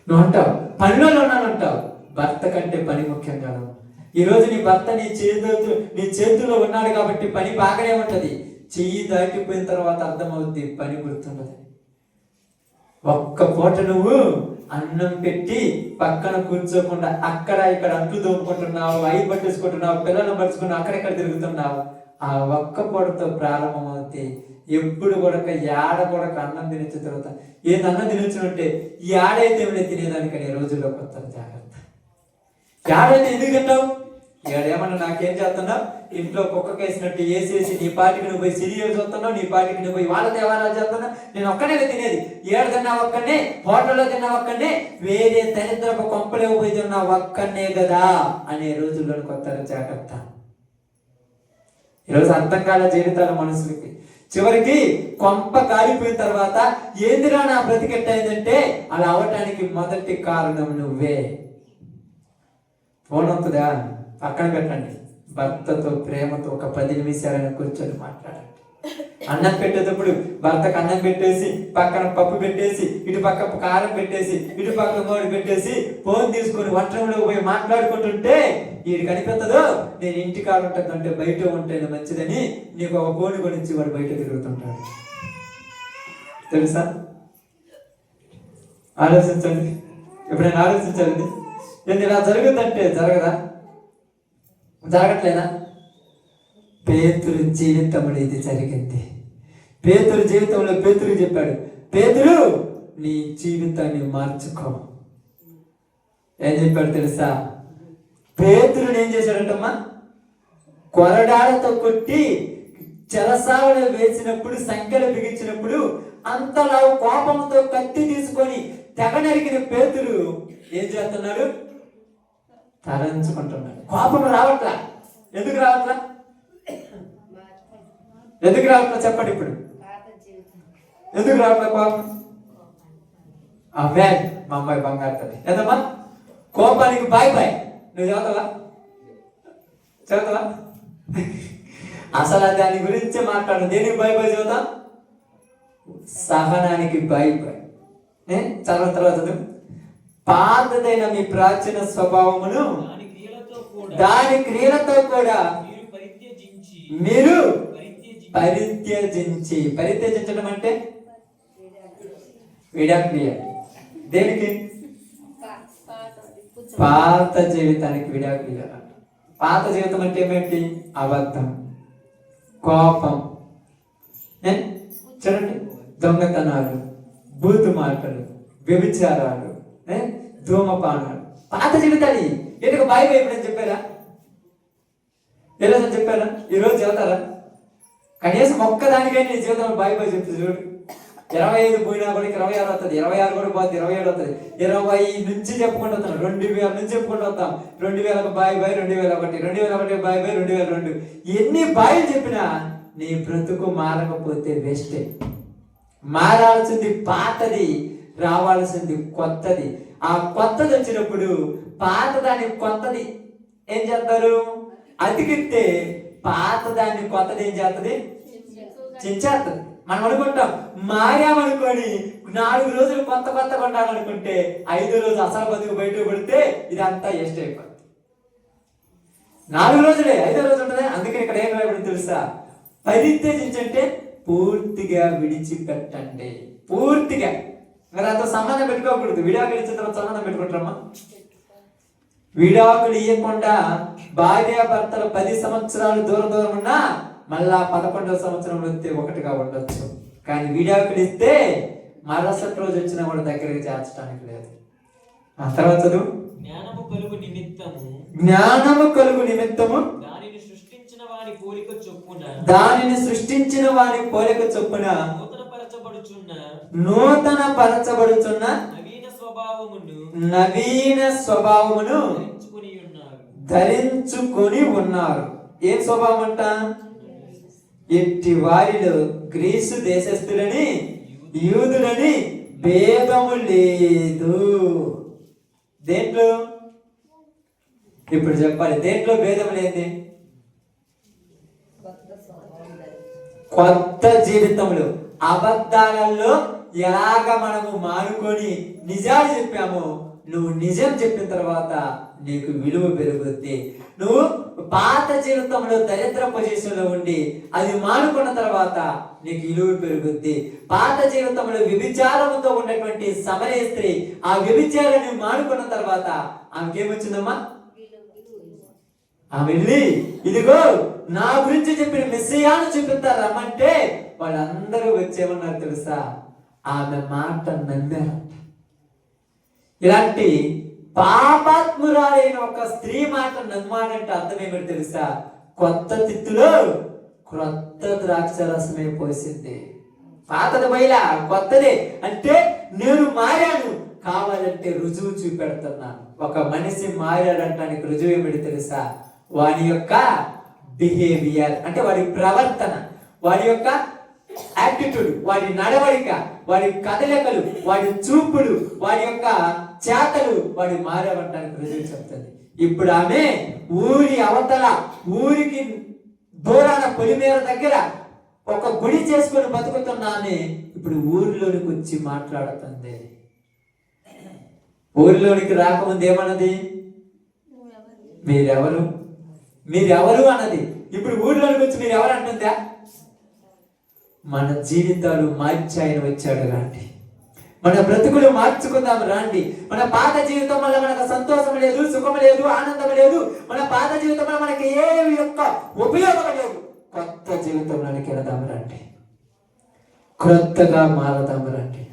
నువ్వు అంటావు పనిలో ఉన్నానంటావు, భర్త కంటే పని ముఖ్యం కాదు. ఈరోజు నీ భర్త నీ చేతుల్లో ఉన్నాడు కాబట్టి పని బాగానే ఉంటది, చెయ్యి దాటిపోయిన తర్వాత అర్థమవుద్ది పని గుర్తుండదు. ఒక్క పూట నువ్వు అన్నం పెట్టి పక్కన కూర్చోకుండా అక్కడ ఇక్కడ అంట్లు దోముకుంటున్నావు, అయి పట్టేసుకుంటున్నావు, పిల్లలను పట్టుకున్నావు, అక్కడెక్కడ తిరుగుతున్నావు. ఆ ఒక్క పూటతో ప్రారంభమవుతాయి. ఎప్పుడు కూడా ఏడ కూడా అన్నం తినొచ్చిన తర్వాత ఏది అన్నం తినొచ్చినంటే ఈ ఆడైతే తినేదానికని రోజుల్లో కొత్త జాగ్రత్త. ఏడైతే ఎందుకు తింటావు? ఏడేమన్నా నాకేం చేస్తున్నావు, ఇంట్లో కుక్కకి వేసినట్టు వేసేసి నీ పాటికి నువ్వు పోయి సీరియల్ చూస్తున్నావు, నీ పాటికి నువ్వు పోయి వాళ్ళ దేవాలయాలు చేస్తున్నావు. నేను ఒక్కనే తినేది, ఏడు తిన్నా ఒక్కనే, హోటల్లో తిన్నా ఒక్కనే, వేరే దరిద్రపు కొంపలే పోయి తిన్నా ఒక్కనే కదా అనే రోజుల్లో కొత్త జాగ్రత్త. ఈరోజు అర్థం కాల జీవితాల మనుషులకి చివరికి కొంప కాలిపోయిన తర్వాత ఏందిరా నా బ్రతికెట్టయిందంటే అలా అవటానికి మొదటి కారణం నువ్వే. ఫోన్ అవుతుందా? పక్కన పెట్టండి, భర్తతో ప్రేమతో ఒక 10 నిమిషాలైనా కూర్చొని మాట్లాడండి. అన్నం పెట్టేటప్పుడు భర్తకు అన్నం పెట్టేసి పక్కన పప్పు పెట్టేసి ఇటు పక్క కారం పెట్టేసి ఇటు పక్క గోడు పెట్టేసి ఫోన్ తీసుకొని వంటంలో పోయి మాట్లాడుకుంటుంటే వీడికి అనిపెత్తదు నేను ఇంటి కాడ ఉంటుందంటే బయట ఉంటేనే మంచిదని నీకు ఒక ఫోన్ గురించి వాడు బయట తిరుగుతుంటాడు. తెలుసా? ఆలోచించండి, ఎప్పుడైనా ఆలోచించండి. నేను ఇలా జరుగుతుందంటే జరగదా? జరగట్లేదా? పేతురు జీవితంలో ఇది జరిగింది. పేతురు జీవితంలో పేతురు చెప్పాడు, పేతురు నీ జీవితాన్ని మార్చుకో. ఏం చెప్పాడు తెలుసా? పేతురుని ఏం చేశాడంటమ్మా? కొరడాలతో కొట్టి చెరసాలలో వేసినప్పుడు, సంఖ్యలు బిగించినప్పుడు అంతలా కోపంతో కత్తి తీసుకొని తెగ నరికిన పేతురు ఏం చేస్తున్నాడు? తలంచుకుంటున్నాడు. కోపం రావట్లా. ఎందుకు రావట్లా? ఎందుకు రావట్లా చెప్పండి ఇప్పుడు? ఎందుకు రావట్లా కోపం? అమ్మే మా అమ్మాయి బంగారు తల్లి. ఏదమ్మా కోపానికి బాయ్ బాయ్. నువ్వు చదువుతావా? చదువుతావా? అసలు దాని గురించే మాట్లాడు. దేనికి బాయ్ బాయ్ చదువుతా? సహనానికి బాయ్ బాయ్. చదవ తర్వాత పాతదైన మీ ప్రాచీన స్వభావమును దాని క్రియలతో కూడా మీరు పరిత్యజించడం అంటే విడాక్రియ. దేనికి? పాత జీవితానికి విడాక్రియ. పాత జీవితం అంటే ఏమేంటి? అబద్ధం, కోపం, ఏ చూడండి, దొంగతనాలు, బూతు మాటలు, వ్యభిచారాలు, ధూమపానాలు, పాత జీవితాలు. ఎందుకు బాయ్ బాయ్ ఎప్పుడని చెప్పారా? ఏ రోజు చెప్పారా? ఈరోజు చెబుతారా? కనీసం ఒక్కదానికైనా నీ జీవితంలో బాయ్ బాయ్ చెప్తుంది చూడు. 25 పోయినా కూడా 26 వస్తుంది, 26 కూడా పోతుంది, 27 వస్తుంది, 20 నుంచి చెప్పుకుంటూ వస్తాం, 2000 నుంచి చెప్పుకుంటూ వస్తాం. 2000 బాయ్ బాయ్, 2001, 2001 బాయ్ బాయ్, 2002. ఎన్ని బాయిలు చెప్పినా నీ బ్రతుకు మారకపోతే వేస్టే. మారాల్సింది పాతది, రావాల్సింది కొత్తది. ఆ కొత్తది వచ్చినప్పుడు పాతదాన్ని కొత్తది ఏం చేస్తారు? అతికిస్తే పాతదాన్ని కొత్తది ఏం చేస్తుంది? చించేస్తుంది. మనం అనుకుంటాం మారామనుకోని 4 రోజులు కొత్త కొత్తగా ఉండాలనుకుంటే 5వ రోజు అసలు బతుకు బయటకు పడితే ఇదంతా వేస్ట్ అయిపోతుంది. 4 రోజులే, 5వ రోజు ఉంటుంది. అందుకని ఇక్కడ ఏం రాయబడి తెలుసా? పరిత్యజించంటే పూర్తిగా విడిచిపెట్టండి. పూర్తిగా మరి అంత సంబంధం పెట్టుకోకూడదు. విడాకులు ఇచ్చిన తర్వాత సంబంధం పెట్టుకుంటారమ్మా? విడాకులు ఇవ్వకుండా భార్యాభర్తలు 10 సంవత్సరాలు దూరం ఉన్నా మళ్ళా 11వ సంవత్సరంలో వస్తే ఒకటిగా ఉండొచ్చు. కానీ విడాకులు ఇస్తే మరుసటి రోజు వచ్చినా కూడా దగ్గరికి చేర్చడానికి లేదు. ఆ తర్వాత చదువు. జ్ఞానము కలుగు నిమిత్తము దానిని సృష్టించిన వాని పోలిక చొప్పున నూతన పరచబడుచున్న నవీన స్వభావమును ధరించుకొని ఉన్నారు. ఏం స్వభావం అంట? ఎట్టి వారిలో గ్రీసు దేశస్థులని యూదులని భేదము లేదు. దేంట్లో? ఇప్పుడు చెప్పాలి, దేంట్లో భేదం లేదు? కొత్త జీవితంలో అబద్ధాలలో ఎలాగ మనము మానుకొని నిజాలు చెప్పామో, నువ్వు నిజం చెప్పిన తర్వాత నీకు విలువ పెరుగుద్ది. నువ్వు పాత జీవితంలో దరిద్ర పొజిషన్లో ఉండి అది మానుకున్న తర్వాత నీకు విలువ పెరుగుద్ది. పాత జీవితంలో వ్యభిచారంతో ఉన్నటువంటి సమరయ స్త్రీ ఆ వ్యభిచారాన్ని మానుకున్న తర్వాత ఆమెకేమొచ్చిందమ్మా? ఆమె వెళ్ళి ఇదిగో నా గురించి చెప్పిన మెస్సియాను చూపిస్తారు రమ్మంటే వాళ్ళందరూ వచ్చేమన్నారు తెలుసా? ఆమె మాట నమ్మారు. ఇలాంటి పాపాత్మురాలైన ఒక స్త్రీ మాట నమ్మాడంటే అర్థం ఏమిటి తెలుసా? కొత్త తిత్తులో క్రొత్త ద్రాక్ష రసమే పోసింది. పాతది బయలా, కొత్తదే. అంటే నేను మారాను, కావాలంటే రుజువు చూపెడుతున్నాను. ఒక మనిషి మారాడంటానికి రుజువు ఏమిటి తెలుసా? వాడి యొక్క బిహేవియర్, అంటే వాడి ప్రవర్తన, వాడి యొక్క యాటిట్యూడ్, వాడి నడవడిక, వాడి కదలికలు, వాడి చూపులు, వాడి యొక్క చేతలు వాడి మారవటానికి రుజువు చెప్తుంది. ఇప్పుడు ఆమె ఊరి అవతల, ఊరికి దూరాన పొలిమేర దగ్గర ఒక గుడి చేసుకొని బతుకుతున్న ఆమె ఇప్పుడు ఊరిలోనికి వచ్చి మాట్లాడుతుంది. ఊరిలోనికి రాకముందు ఏమన్నది? మీరెవరు అన్నది. ఇప్పుడు ఊరిలోనికి వచ్చి మీరు ఎవరు అంటుందా? మన జీవితాలు మార్చి ఆయన వచ్చాడు రండి, మన బ్రతుకులు మార్చుకుందాం రండి. మన పాత జీవితం వల్ల మనకు సంతోషం లేదు, సుఖం లేదు, ఆనందం లేదు. మన పాత జీవితం వల్ల మనకి ఏ యొక్క ఉపయోగం లేదు. కొత్త జీవితంలోనికి వెళదాం రండి, క్రొత్తగా మారదాం రండి.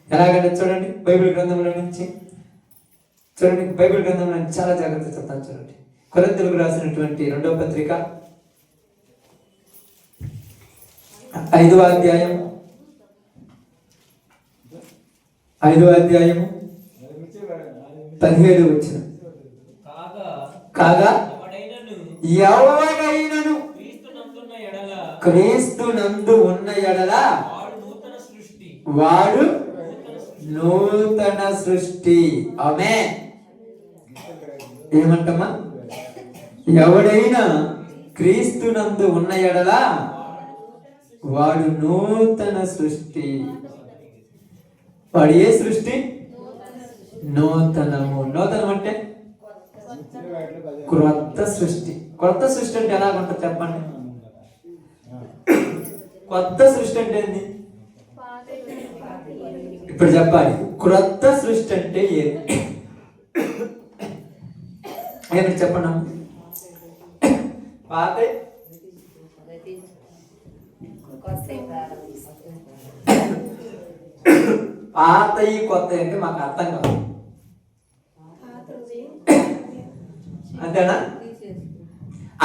ఎలాగంటే చూడండి, బైబిల్ గ్రంథంలో నుంచి చూడండి, బైబిల్ గ్రంథంలో నుంచి చాలా జాగ్రత్త చెప్తాను. చూడండి, కొరింథీయులకు రాసినటువంటి 2వ పత్రిక 5వ అధ్యాయం 17 వచ్చిన. కాగా ఎవడైనను క్రీస్తు నందు ఉన్న ఎడల వాడు నూతన సృష్టి. ఆమేన్. ఏమంటమ్మా? ఎవడైనా క్రీస్తు నందు ఉన్న ఎడల వాడు నూతన సృష్టి. వాడు ఏ సృష్టి? నూతనము. నూతనం అంటే క్రొత్త సృష్టి. కొత్త సృష్టి అంటే ఎలా ఉంటుంది చెప్పండి? కొత్త సృష్టి అంటే ఏంది? ఇప్పుడు చెప్పాలి. క్రొత్త సృష్టి అంటే ఏమిటి చెప్పండి? పాత పాతయి కొత్త అంటే మాకు అర్థం కాదు. అంతేనా?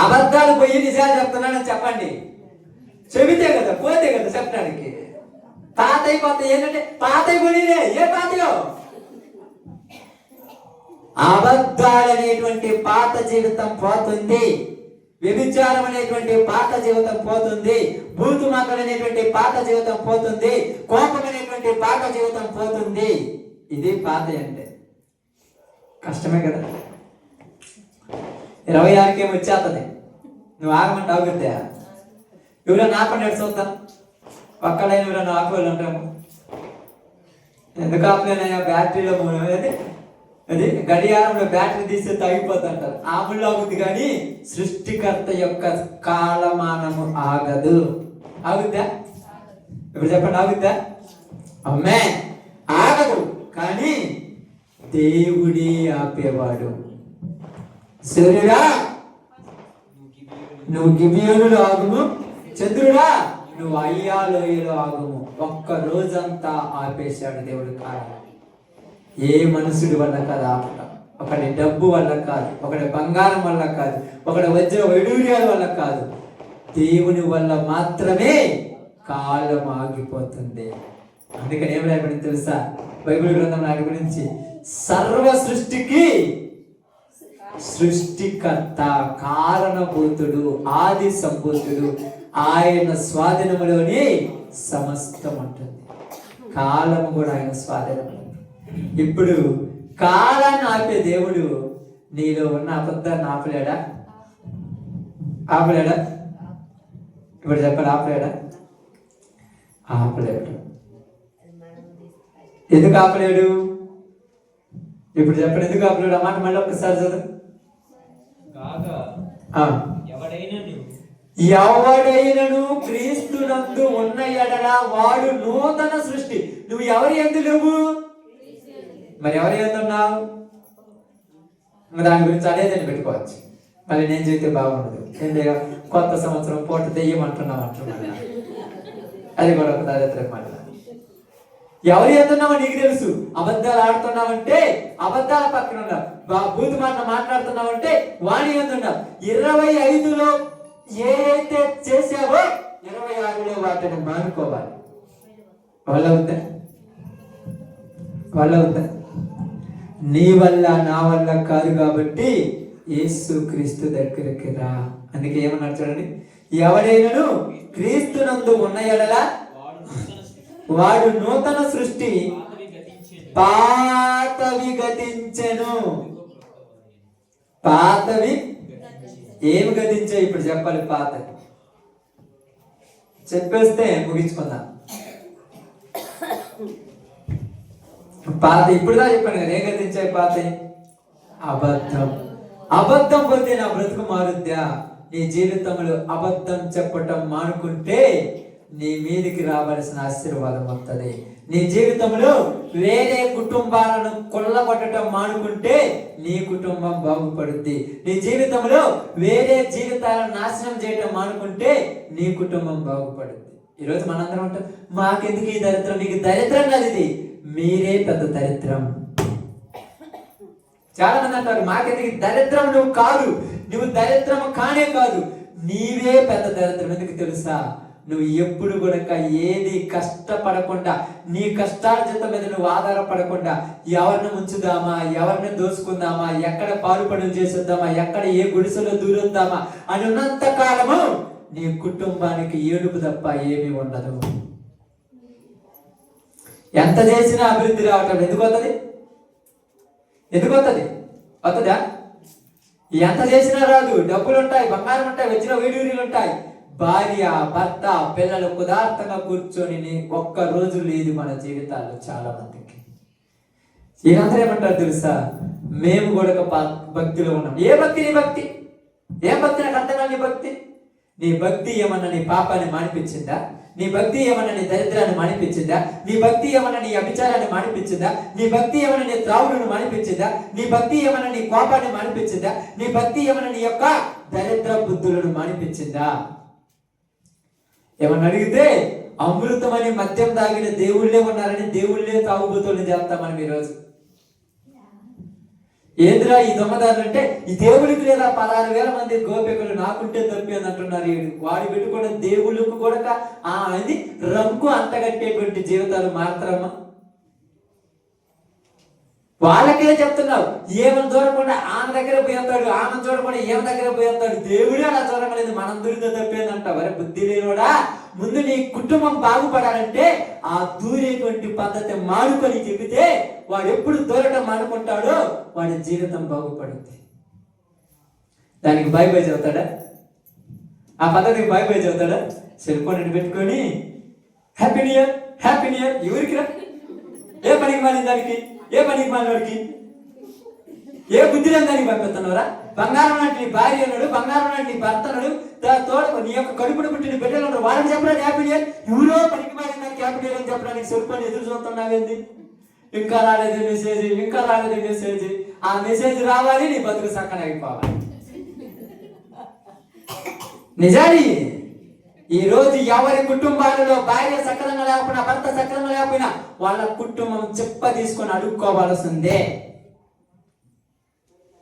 అబద్ధాలు పోయి నిజాలు చెప్తున్నానని చెప్పండి. చెబితే కదా పోతే కదా చెప్పడానికి. పాతయి కొత్త ఏంటంటే పాతయి పోయినే ఏ పాతయో. అబద్ధాలు అనేటువంటి పాత జీవితం పోతుంది. వ్యభిచారం అనేటువంటి పాత జీవితం పోతుంది. బూతు మాటలు అనేటువంటి పాత జీవితం పోతుంది. కోపం అనేటువంటి పాత జీవితం పోతుంది. ఇది పాత అంటే కష్టమే కదా. 26కి వచ్చేస్తుంది. నువ్వు ఆగమంటే ఆగుద్దా? ఎవరైనా ఆపండి చూద్దాం. పక్కడైన ఎవరైనా ఆపేవాళ్ళు ఉంటాము. ఎందుకు ఆపలేనయ్యా? బ్యాటరీలో అది గడియారంలో బ్యాటరీ తీస్తే తగ్గిపోతుంటారు. ఆముళ్ళు ఆగుద్ది కానీ సృష్టికర్త యొక్క కాలమానము ఆగదు. ఆగుద్దా? ఇప్పుడు చెప్పండి, ఆగుద్దా? అమ్మే ఆగదు. కానీ దేవుడే ఆపేవాడు. సూర్యుడా నువ్వు గిబియోనులో ఆగుము, చంద్రుడా నువ్వు అయ్యాలోయలో ఆగుము. ఒక్క రోజంతా ఆపేశాడు దేవుడు కాలం. ఏ మనుషుడి వల్ల కాదు ఆపటం. ఒకటి డబ్బు వల్ల కాదు, ఒకటి బంగారం వల్ల కాదు, ఒకటి వజ్ర వైడూర్యాల వల్ల కాదు. దేవుని వల్ల మాత్రమే కాలం ఆగిపోతుంది. అందుకని ఏం రాయబడింది తెలుసా బైబిల్ గ్రంథం నాటి గురించి? సర్వ సృష్టికి సృష్టికర్త, కారణభూతుడు, ఆది సంభూతుడు, ఆయన స్వాధీనములోని సమస్తం ఉంటుంది. కాలము కూడా ఆయన స్వాధీనం. ఇప్పుడు కాలాన్ని ఆపే దేవుడు నీలో ఉన్న అబద్ధాన్ని ఆపలేడా? ఆపలేడా? ఇప్పుడు చెప్పండి, ఆపలేడా? ఆపలేడు. ఎందుకు ఆపలేడు? ఇప్పుడు చెప్పండి, ఎందుకు ఆపలేడు? ఆ మాట మళ్ళీ ఒక్కసారి చదువు. ఎవడైనను క్రీస్తునందు ఉన్న ఎడల వాడు నూతన సృష్టి. నువ్వు ఎవరి యందు లేవు, మరి ఎవరి యందు ఉన్నావు? దాని గురించి అనేదని పెట్టుకోవచ్చు. మళ్ళీ నేను చెబితే బాగుండదు. ఏంటో కొత్త సంవత్సరం పూట దెయ్యమంటున్నావు అంటున్నా. అది కూడా ఒక దరిద్ర మాట. ఎవరు ఎంతున్నావో నీకు తెలుసు. అబద్ధాలు ఆడుతున్నావంటే అబద్ధాల పక్కన ఉన్నావు. బూతు మాట మాట్లాడుతున్నావంటే వాణి ఎందున్నావు. 25లో ఏదైతే చేసావో 26లో వాటిని మానుకోవాలి. వాళ్ళ వద్ద నీ వల్ల నా వల్ల కాదు కాబట్టి యేసు క్రీస్తు దగ్గరికి రా. అందుకే ఏమన్నారు చూడండి, ఎవడైనను క్రీస్తునందు ఉన్న ఎడల వాడు నూతన సృష్టి, పాతవి గతించెను. పాతవి ఏమి గతించాయి? ఇప్పుడు చెప్పాలి. పాతవి చెప్పేస్తే ముగించుకుందాం. పాత ఇప్పుడుదా చెప్పాను కదా, ఏం గతించాయి పాతవి? అబద్ధం. అబద్ధం పోతే నా బ్రతుకు మారుద్దా? నీ జీవితంలో అబద్ధం చెప్పటం మానుకుంటే నీ మీదికి రావాల్సిన ఆశీర్వాదం వస్తుంది. నీ జీవితంలో వేరే కుటుంబాలను కొల్లగొట్టడం మానుకుంటే నీ కుటుంబం బాగుపడుద్ది. నీ జీవితంలో వేరే జీవితాలను నాశనం చేయడం మానుకుంటే నీ కుటుంబం బాగుపడుద్ది. ఈరోజు మనందరం ఉంటాం, మాకెందుకు ఈ దరిద్రం? నీకు దరిద్రం కాదు, ఇది మీరే పెద్ద దరిద్రం. చాలా మంది అంటారు, మాకెందుకు దరిద్రం? నువ్వు కాదు, నువ్వు దరిద్రం కానే కాదు, నీవే పెద్ద దరిద్రం. ఎందుకు తెలుసా? నువ్వు ఎప్పుడు కూడా ఏది కష్టపడకుండా, నీ కష్టార్జిత మీద నువ్వు ఆధారపడకుండా ఎవరిని ముంచుదామా, ఎవరిని దోసుకుందామా, ఎక్కడ పాలుపడులు చేసేద్దామా, ఎక్కడ ఏ గుడిసెలో దూరుద్దామా అని ఉన్నంత కాలము నీ కుటుంబానికి ఏడుపు తప్ప ఏమీ ఉండదు. ఎంత చేసినా అభివృద్ధి రావటం ఎందుకు వస్తుంది? వస్తుందా? ఎంత చేసినా రాదు. డబ్బులు ఉంటాయి, బంగారం ఉంటాయి, వచ్చిన వీడియోలు ఉంటాయి. భార్య, భర్త, పిల్లలు కుదార్థంగా కూర్చొని ఒక్క రోజు లేదు మన జీవితాల్లో చాలా మందికి. వీళ్ళందరూ ఏమంటారు తెలుసా? మేము కూడా భక్తిలో ఉన్నాం. ఏ భక్తి? నీ భక్తి ఏం భక్తి? నాకు అర్థం కాదు. నీ భక్తి ఏమన్నా నీ పాపాన్ని మానిపించిందా? నీ భక్తి ఏమన్నా నీ దరిద్రాన్ని మానిపించిందా? నీ భక్తి ఏమన్నా నీ అభిచారాన్ని మానిపించిందా? నీ భక్తి ఏమన్నా నీ త్రావుడును మానిపించిందా? నీ భక్తి ఏమన్నా నీ కోపాన్ని మానిపించిందా? నీ భక్తి ఏమన్నా నీ యొక్క దరిద్ర బుద్ధులను మానిపించిందా? ఏమన్నా అడిగితే అమృతమని మద్యం తాగిన దేవుళ్ళే ఉన్నారని దేవుళ్ళే తాగుబోతుల్ని చేస్తాం మనం ఈరోజు. ఏదిరా ఈ దొంగదారులు అంటే, ఈ దేవుడికి లేదా 16,000 మంది గోపికలు నాకుంటే తప్పి అని అంటున్నారు. వాడి పెట్టుకున్న దేవుళ్ళకు కూడా అది రంగు అంటగట్టేటువంటి జీవితాలు మాత్రమా? వాళ్ళకే చెప్తున్నావు, ఏమని చూడకుండా ఆమె దగ్గర పోయేస్తాడు, ఆమెను చూడకుండా ఏమ దగ్గర పోయేస్తాడు. దేవుడే అలా చూడలేదు, మనం దూరితో తప్పేందంట. వరే బుద్ధి లేనోడా, ముందు నీ కుటుంబం బాగుపడాలంటే ఆ దూరేటువంటి పద్ధతి మానుకొని చెబితే వాడు ఎప్పుడు దూరటం మానుకుంటాడో వాడి జీవితం బాగుపడుతుంది. దానికి బై బై చదువుతాడా? ఆ పద్ధతికి బై బై చదువుతాడా? సెల్ ఫోన్ పెట్టుకొని happy new year happy new year. ఎవరికి రా? ఏ పనికి మాలిన దానికి, ఏ పనికి మాలినోడికి, ఏ బుద్ధి లేని దానికి పంపిస్తున్నారా? బంగారం లాంటి నీ భార్య అన్నాడు, బంగారం లాంటి నీ భర్త అన్నాడు, తోడు నీ యొక్క కడుపును పుట్టిన బిడ్డలు ఉన్నాడు, వాళ్ళకి చెప్పడానికి హ్యాపీ న్యూ ఇయర్. ఎవరో పనికి మాలిన దానికి హ్యాపీ న్యూ ఇయర్ అని చెప్పడానికి సెల్ ఫోన్ ఎదురు చూస్తున్నావేంది? ఇంకా రాలేదు మెసేజ్, ఇంకా రాలేదు మెసేజ్. ఆ మెసేజ్ రావాలి, నీ బతుకు సక్కన అయిపోవాలి. నిజాన్ని ఈ రోజు ఎవరి కుటుంబాలలో భార్య సకలంగా లేకపోయినా, భర్త సకలంగా లేకపోయినా వాళ్ళ కుటుంబం చెప్ప తీసుకొని అడుక్కోవాల్సిందే.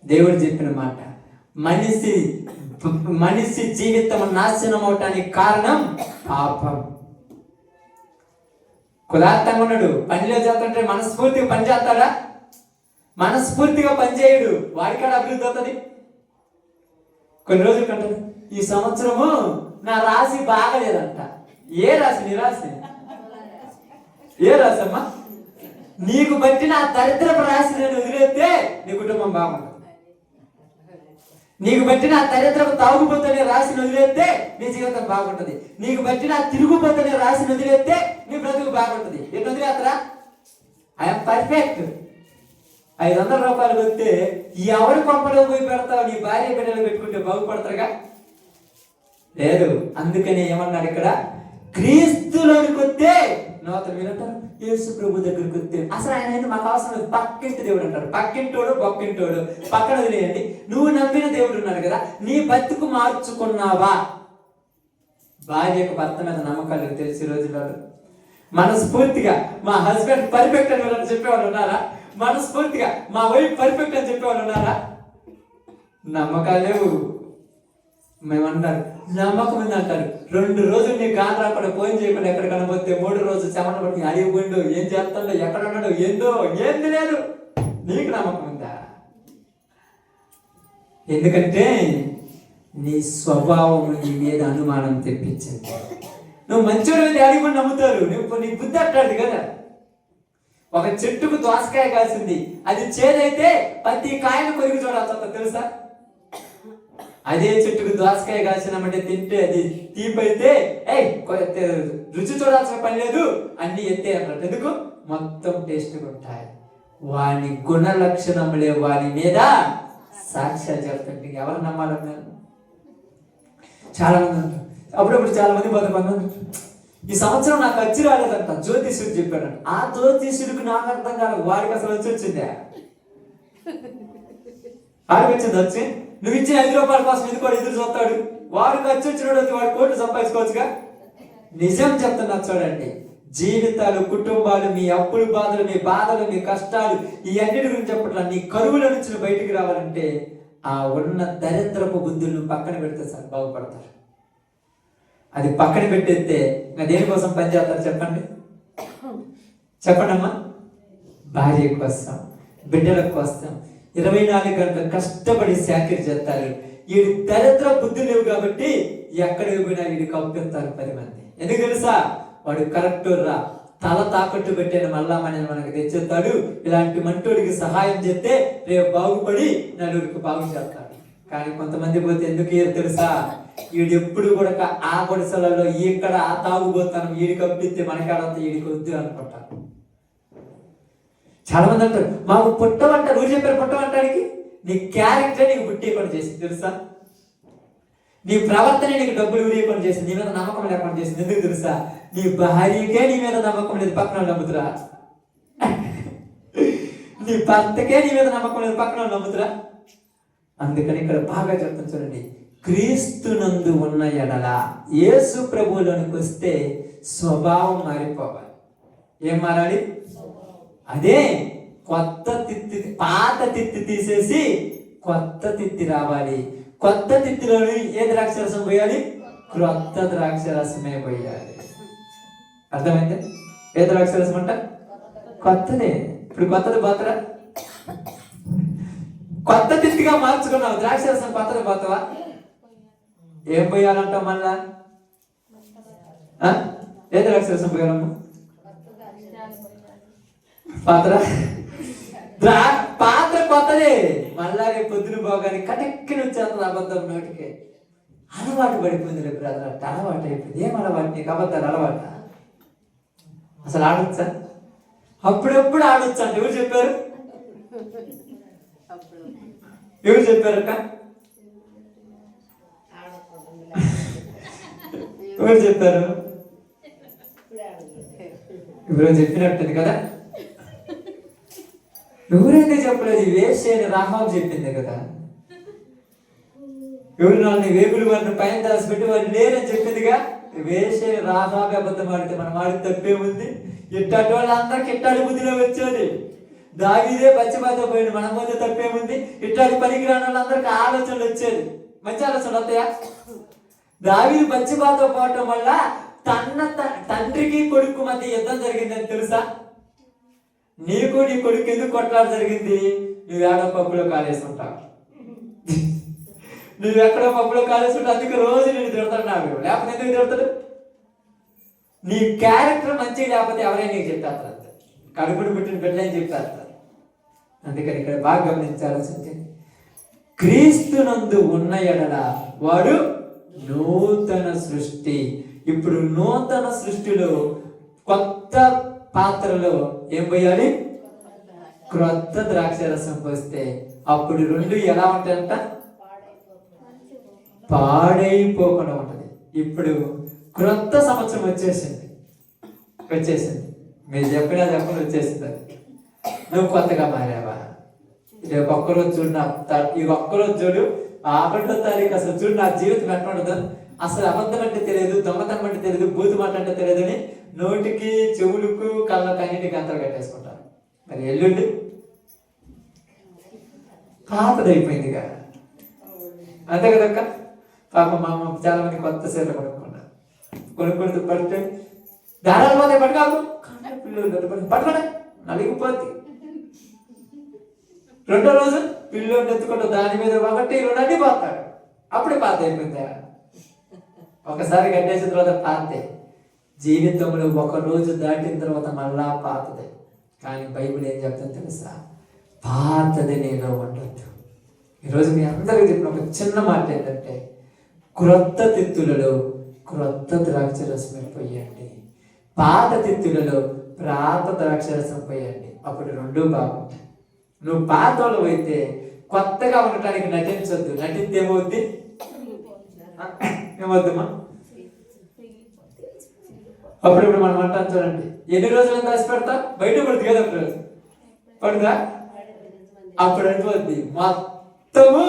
దేవుడు చెప్పిన మాట, మనిషి జీవితం నాశనం అవటానికి కారణం పాపం. కుదార్థంగా ఉన్నాడు, పనిలో చేస్తుంటే మనస్ఫూర్తిగా పని చేస్తాడా? మనస్ఫూర్తిగా పనిచేయడు, వాడికాడ అభివృద్ధి అవుతుంది. కొన్ని రోజులు కంటాడు, ఈ సంవత్సరము నా రాశి బాగలేదంట. ఏ రాశి? నీ రాశి ఏ రాశి అమ్మా? నీకు బట్టి నా దరిద్రపు రాశి నేను వదిలేస్తే నీ కుటుంబం బాగుంటుంది. నీకు బట్టి నా దరిద్రపు తాగుపోతనే రాశిని వదిలేస్తే నీ జీవితం బాగుంటుంది. నీకు బట్టి నా తిరుగుపోతనే రాశిని వదిలేస్తే నీ బ్రతుకు బాగుంటుంది. ఎటు వదిలేస్తారా? I'm perfect. 500 రూపాయలు వస్తే ఎవరు కొంపలో పోయి పెడతావు? నీ భార్య బిడ్డలు పెట్టుకుంటే బాగుపడతారుగా? లేదు. అందుకని ఏమన్నాడు ఇక్కడ, క్రీస్తులోనికి వస్తే నూతన వీరంటారు, యేసు ప్రభు దగ్గరికి వస్తే అసలు ఆయన అయితే మాకు అవసరం లేదు, పక్కింటి దేవుడు అంటారు. పక్కింటోడు బొక్కింటోడు పక్కన వదిలేయండి. నువ్వు నమ్మిన దేవుడు ఉన్నాడు కదా, నీ బతుకు మార్చుకున్నావా? భార్యకు భర్త మీద నమ్మకాలు తెలిసి రోజుల్లో మనస్ఫూర్తిగా మా హస్బెండ్ పర్ఫెక్ట్ అని చెప్పేవాళ్ళు ఉన్నారా? మనస్ఫూర్తిగా మా వైఫ్ పర్ఫెక్ట్ అని చెప్పేవాళ్ళు ఉన్నారా? నమ్మకాలేవు. మేమంటారు నమ్మకం ఉంది అంటారు. 2 రోజులు నీకు కాన్ రాకుండా ఫోన్ చేయకుండా ఎక్కడ కనబోతే 3 రోజు చెమట పట్టి అడిగిపోయిండు, ఏం చేస్తాడో, ఎక్కడ ఉన్నాడో, ఏందో ఏంది లేదు. నీకు నమ్మకం ఉందా? ఎందుకంటే నీ స్వభావం నీ మీద అనుమానం తెప్పించింది. నువ్వు మంచోడు మీద అడిగిపోయి నమ్ముతారు. నీ బుద్ధి అట్టాడు కదా. ఒక చెట్టుకు దోసకాయ కాసింది, అది చేదైతే ప్రతి కాయను కొరికి చూడాల్సి తెలుసా? అదే చెట్టుకు దోసకాయ కాసినామంటే తింటే అది తీపైతే రుచి చూడాల్సిన పని లేదు, అన్ని ఎత్తే అన్నట్టు. ఎందుకు? మొత్తం టేస్ట్గా ఉంటాయి. వాని గుణ లక్షణములే వాని మీద సాక్ష్యాలు చెప్తుంటే ఎవరు నమ్మాలన్నారు? చాలా మంది అంటారు. అప్పుడప్పుడు చాలా మంది కొంతమంది ఈ సంవత్సరం నాకు వచ్చి రాలేదంట, జ్యోతిష్యుడు చెప్పాడంట. ఆ జ్యోతిష్యుడికి నాకు అర్థం కాదు, వాడికి అసలు వచ్చిందే. వాడికి వచ్చింది వచ్చి నువ్వు ఇచ్చిన 5 రూపాయల కోసం ఇది కూడా ఎదురు చూస్తాడు. వాడికి వచ్చినాడు, వాడు కోట్లు సంపాదించుకోవచ్చుగా. నిజం చెప్తున్నా చూడండి, జీవితాలు, కుటుంబాలు, మీ అప్పులు బాధలు, మీ బాధలు, మీ కష్టాలు, ఈ అన్నిటి గురించి చెప్పట్లా. నీ కరువుల నుంచి బయటికి రావాలంటే ఆ ఉన్న దరిద్రపు బుద్ధులను పక్కన పెడితే సార్ బాగుపడతారు. అది పక్కన పెట్టేస్తే ఇంకా దేనికోసం పనిచేస్తారు చెప్పండి? చెప్పండి అమ్మా. భార్య కోసం, బిడ్డల కోసం 24 గంటలు కష్టపడి చాకరీ చేస్తారు. వీడి దరిద్ర బుద్ధి లేవు కాబట్టి ఎక్కడికి పోయినా వీడికి కప్పిస్తారు 10 మంది. ఎందుకు తెలుసా? వాడు కరెక్ట్ రా, తల తాకట్టు పెట్టాను మళ్ళా మనకు తెచ్చేస్తాడు. ఇలాంటి మంటోడికి సహాయం చేస్తే రేపు బాగుపడి నలుగురికి బాగు చేస్తాడు. కానీ కొంతమంది పోతే ఎందుకు తెలుసా? వీడు ఎప్పుడు కూడా ఆ గుడిసెలలో ఇక్కడ ఆ తాగుబోతాను వీడి కప్పిస్తే మనకాడంతా వీడికి వద్దు అనుకుంటారు. చాలా మంది అంటారు మాకు పుట్టమంటారు. ఊరు చెప్పారు పుట్టమంటానికి? నీ క్యారెక్టర్ నీకు పుట్టేయకుండా చేసింది తెలుసా? నీ ప్రవర్తన నీకు డబ్బులు ఊరేయకుండా చేసింది, నీ మీద నమ్మకం లేకుండా చేసింది. ఎందుకు తెలుసా? నీ భార్యకే నీ మీద నమ్మకం లేదు, పక్కన నమ్ముతురా. నీ భర్తకే నీ మీద నమ్మకం లేదు, పక్కన నమ్ముతురా. అందుకని ఇక్కడ బాగా చెప్తాను చూడండి, క్రీస్తునందు ఉన్న ఎడల, యేసు ప్రభువులోనికి వస్తే స్వభావం మారిపోవాలి. ఏం మారాలి? అదే కొత్త తిత్తి, పాత తిత్తి తీసేసి కొత్త తిత్తి రావాలి. కొత్త తిత్తిలోని ఏ ద్రాక్షరసం పోయాలి? క్రొత్త ద్రాక్షరసమే పోయాలి. అర్థమైంది? ఏ ద్రాక్షరసం అంట? కొత్తదే. ఇప్పుడు కొత్తది పోతరా? కొత్త తిత్తిగా మార్చుకున్నావు, ద్రాక్షరసం కొత్తది పోతావా? ఏం పోయాలంటావు మళ్ళా? ఏ ద్రాక్షరసం పోయాలమ్మా? పాత్ర పాత్ర కొత్తదే. మళ్ళా రేపు పొద్దున పోగానే కటెక్కిన వచ్చేస్తుంది అబద్ధం నోటికి. అలవాటు పడిపోయింది రేపు బ్రదర్, అలవాటు అయిపోయింది. ఏం అలవాటు నీకు? అబద్ధాలు అలవాట? అసలు ఆడొచ్చా? అప్పుడెప్పుడు ఆడొచ్చా అంటే ఎవరు చెప్పారు? ఎవరు చెప్పారక్క? ఎవరు చెప్పారు? ఎవరో చెప్పినట్టుంది కదా. ఎవరైతే చెప్పలేదు? వేశ్య అని రాహాబు చెప్పింది కదా. ఎవరు నాలుగు వేగులు వారిని పైన దాచిపెట్టి వారు లేరని చెప్పిందిగా. వేశ్య రాహాబు అబద్ధం ఆడితే మనం ఆడితే తప్పేముంది? ఇట్టాటి వాళ్ళందరికి ఇట్టాడి బుద్ధిలో వచ్చేది. దావీదే పచ్చిబాత పోయింది, మన పోతే తప్పేముంది? ఇట్టాడి పనికిరాని వాళ్ళందరికి ఆలోచనలు వచ్చేది. మంచి ఆలోచనలు వస్తాయా? దావీదు పచ్చిబాత పోవటం వల్ల తండ్రికి కొడుకు మధ్య యుద్ధం జరిగిందని తెలుసా? నీకు నీ కొడుకు ఎందుకు కొట్లాట జరిగింది? నువ్వేడో పప్పులో కాలేసుకుంటావు, నువ్వెక్కడో పప్పులో కాలేసుకుంటావు. అందుకే రోజు నేను తిడుతున్నాడు. లేకపోతే ఎందుకు తిడతాడు? నీ క్యారెక్టర్ మంచిగా లేకపోతే ఎవరైనా నీకు చెప్తారు. కడుపుడు పుట్టిన బిడ్డని చెప్తారు. అందుకని ఇక్కడ బాగా గమనించాల్సింది, క్రీస్తునందు ఉన్న ఎడల వాడు నూతన సృష్టి. ఇప్పుడు నూతన సృష్టిలో కొత్త పాత్రలో ఏం పోయాలి? క్రొత్త ద్రాక్షరసం పోస్తే అప్పుడు రెండు ఎలా ఉంటాయంట? పాడైపోకుండా ఉంటది. ఇప్పుడు క్రొత్త సంవత్సరం వచ్చేసింది. మీరు చెప్పినా చెప్పని వచ్చేసింది. నువ్వు కొత్తగా మారావా? రేపు ఒక్కరోజు చూడు, ఈ ఒక్కరోజు చూడు, 1వ తారీఖు అసలు చూడు నా జీవితం ఎట్లా ఉండదు. అసలు అబద్ధం అంటే తెలియదు, దొంగతనం అంటే తెలియదు, బూతు మాట అంటే తెలియదని నోటికి, చెవులకు, కళ్ళకు అన్నిటికీ అంతలు కట్టేసుకుంటారు. మరి ఎల్లుండి పాతదైపోయిందిగా. అంతే కదక్క. పాప మా అమ్మ చాలా మంది కొత్త చీరలు కొనుక్కుంటూ పడితే దారాలు పోతే పట్టుకాకు, పిల్లలు పట్టుకోండి నలిగిపోద్ది. 2వ రోజు పిల్లలు ఎత్తుకుంటూ దాని మీద ఒకటి 2 అన్ని పోతాడు. అప్పుడే పాత అయిపోయిందా? ఒకసారి కట్టేసిన తర్వాత పాతే. జీవితంలో ఒక రోజు దాటిన తర్వాత మళ్ళా పాతదే. కానీ బైబిల్ ఏం చెప్తుందో తెలుసా? పాతది నేను ఉండొద్దు. ఈరోజు మీ అందరికీ చెప్పిన ఒక చిన్న మాట ఏంటంటే, క్రొత్త తిత్తులలో క్రొత్త ద్రాక్షరసం పోయండి, పాత తిత్తులలో పాత ద్రాక్షరసం పోయండి. అప్పుడు రెండు బాగుంటాయి. నువ్వు పాతలో అయితే కొత్తగా ఉండటానికి నటించొద్దు. నటిస్తే ఏమవుద్ది? ఏమవుద్దమ్మా? అప్పుడప్పుడు మనం అంటాం చూడండి, ఎన్ని రోజులు దాచి పెడతా బయట పడుతుంది కదా, అప్పుడు పడుదా? అప్పుడు అనిపోద్ది మొత్తము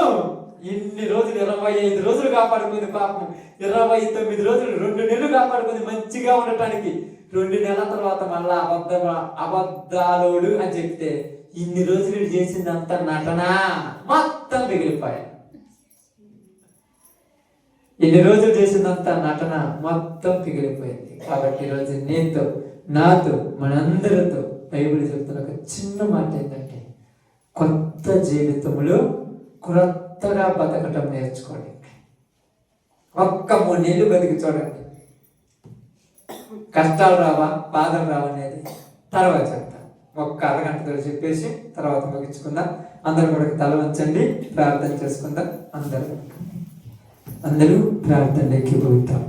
ఇన్ని రోజులు 25 రోజులు కాపాడుకుంది పాపం. 29 రోజులు 2 నెలలు కాపాడుకుంది మంచిగా ఉండటానికి. 2 నెలల తర్వాత మళ్ళా అబద్ధాలోడు అని చెప్తే ఇన్ని రోజులు చేసిందంత నటన మొత్తం మిగిలిపోయా. ఇన్ని రోజులు చేసిందంత నటన మొత్తం పిగిలిపోయింది. కాబట్టి ఈరోజు నీతో, నాతో, మనందరితో బైబిల్ చెప్తున్న ఒక చిన్న మాట ఏంటంటే, కొత్త జీవితంలో కొత్తగా బతకటం నేర్చుకోండి. ఒక్క 3 నెలలు బతికి చూడండి. కష్టాలు రావా, బాధలు రావా అనేది తర్వాత చెప్తాను. ఒక్క అరగంటతో చెప్పేసి తర్వాత ముగించుకుందాం. అందరూ కూడా తల వంచండి, ప్రార్థన చేసుకుందాం. అందరూ ప్రార్థనలోకి పోతాం.